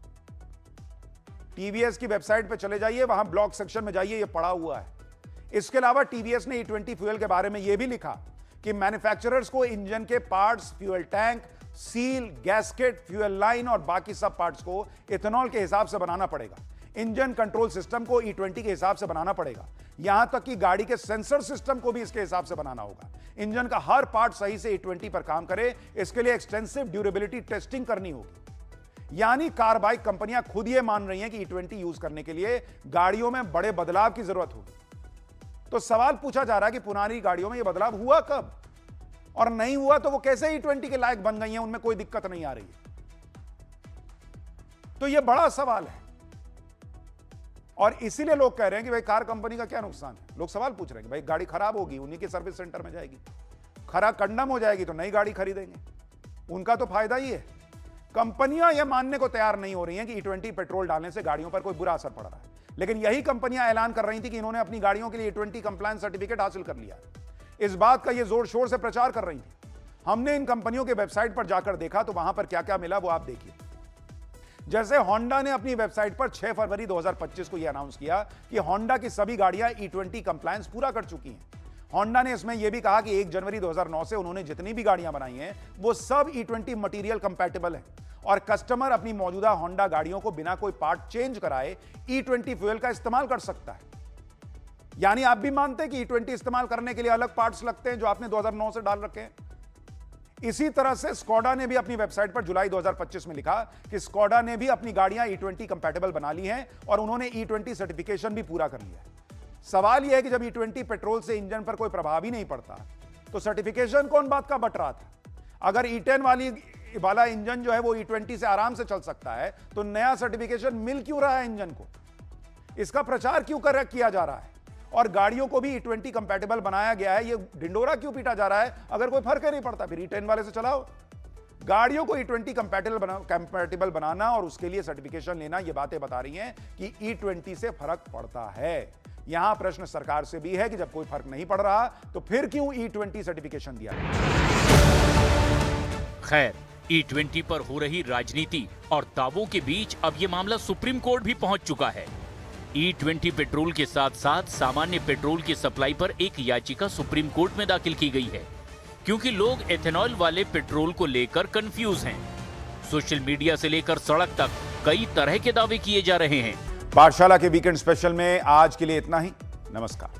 TVS की वेबसाइट पर चले जाइए, वहां ब्लॉग सेक्शन में जाइए, यह पड़ा हुआ है। इसके अलावा TVS ने E20 फ्यूल के बारे में यह भी लिखा कि मैन्युफैक्चरर्स को इंजन के parts, fuel tank, seal, gasket, fuel line और बाकी सब पार्ट्स को इथेनॉल के हिसाब से बनाना पड़ेगा। इंजन कंट्रोल सिस्टम को E20 के हिसाब से बनाना पड़ेगा। यहां तक कि गाड़ी के सेंसर सिस्टम को भी इसके हिसाब से बनाना होगा। इंजन का हर पार्ट सही से E20 पर काम करे, इसके लिए एक्सटेंसिव ड्यूरेबिलिटी टेस्टिंग करनी होगी। यानी कार बाइक कंपनियां खुद ये मान रही हैं कि E20 यूज करने के लिए गाड़ियों में बड़े बदलाव की जरूरत होगी। तो सवाल पूछा जा रहा है कि पुरानी गाड़ियों में यह बदलाव हुआ कब, और नहीं हुआ तो वो कैसे E20 के लायक बन गई हैं, उनमें कोई दिक्कत नहीं आ रही है। तो यह बड़ा सवाल है, और इसीलिए लोग कह रहे हैं कि भाई कार कंपनी का क्या नुकसान है। लोग सवाल पूछ रहे हैं कि भाई गाड़ी खराब होगी, उन्हीं के सर्विस सेंटर में जाएगी, खराब कंडम हो जाएगी तो नई गाड़ी खरीदेंगे, उनका तो फायदा ही है। कंपनियां यह मानने को तैयार नहीं हो रही हैं कि E20 पेट्रोल डालने से गाड़ियों पर कोई बुरा असर पड़ रहा है, लेकिन यही कंपनियां ऐलान कर रही थी कि इन्होंने अपनी गाड़ियों के लिए E20 कंप्लायंस सर्टिफिकेट हासिल कर लिया है। इस बात का ये जोर शोर से प्रचार कर रही थी। हमने इन कंपनियों के वेबसाइट पर जाकर देखा तो वहां पर क्या क्या मिला वो आप देखिए। जैसे होंडा ने अपनी वेबसाइट पर 6 फरवरी 2025 को यह अनाउंस किया कि होंडा की सभी गाड़ियां E20 कंप्लायंस पूरा कर चुकी हैं। होंडा ने इसमें यह भी कहा कि 1 जनवरी 2009 से उन्होंने जितनी भी गाड़ियां बनाई हैं वो सब E20 मटेरियल कंपैटिबल हैं, और कस्टमर अपनी मौजूदा होंडा गाड़ियों को बिना कोई पार्ट चेंज कराए E20 फ्यूल का इस्तेमाल कर सकता है। यानी आप भी मानते हैं कि E20 इस्तेमाल करने के लिए अलग पार्ट्स लगते हैं जो आपने 2009 से डाल रखे हैं। इसी तरह से स्कोडा ने भी अपनी वेबसाइट पर जुलाई 2025 में लिखा कि स्कोडा ने भी अपनी गाड़ियां E20 कंपैटिबल बना ली हैं और उन्होंने E20 सर्टिफिकेशन भी पूरा कर लिया है। सवाल यह है कि जब E20 पेट्रोल से इंजन पर कोई प्रभाव ही नहीं पड़ता तो सर्टिफिकेशन कौन बात का बट रहा था? अगर E10 वाला इंजन जो है वो E20 से आराम से चल सकता है तो नया सर्टिफिकेशन मिल क्यों रहा है इंजन को? इसका प्रचार क्यों किया जा रहा है? और गाड़ियों को भी E20 कंपैटिबल बनाया गया है, ये ढिंडोरा क्यों पीटा जा रहा है? अगर कोई फर्क ही नहीं पड़ता फिर E10 वाले से चलाओ। गाड़ियों को E20 कंपैटिबल बनाना और उसके लिए सर्टिफिकेशन लेना, ये बातें बता रही हैं कि E20 से फर्क पड़ता है, यहां प्रश्न सरकार से भी है कि जब कोई फर्क नहीं पड़ रहा तो फिर क्यों E20 सर्टिफिकेशन दिया? खैर, E20 पर हो रही राजनीति और दावों के बीच अब यह मामला सुप्रीम कोर्ट भी पहुंच चुका है। E20 पेट्रोल के साथ साथ सामान्य पेट्रोल की सप्लाई पर एक याचिका सुप्रीम कोर्ट में दाखिल की गई है, क्योंकि लोग एथेनॉल वाले पेट्रोल को लेकर कंफ्यूज हैं। सोशल मीडिया से लेकर सड़क तक कई तरह के दावे किए जा रहे हैं। पाठशाला के वीकेंड स्पेशल में आज के लिए इतना ही। नमस्कार।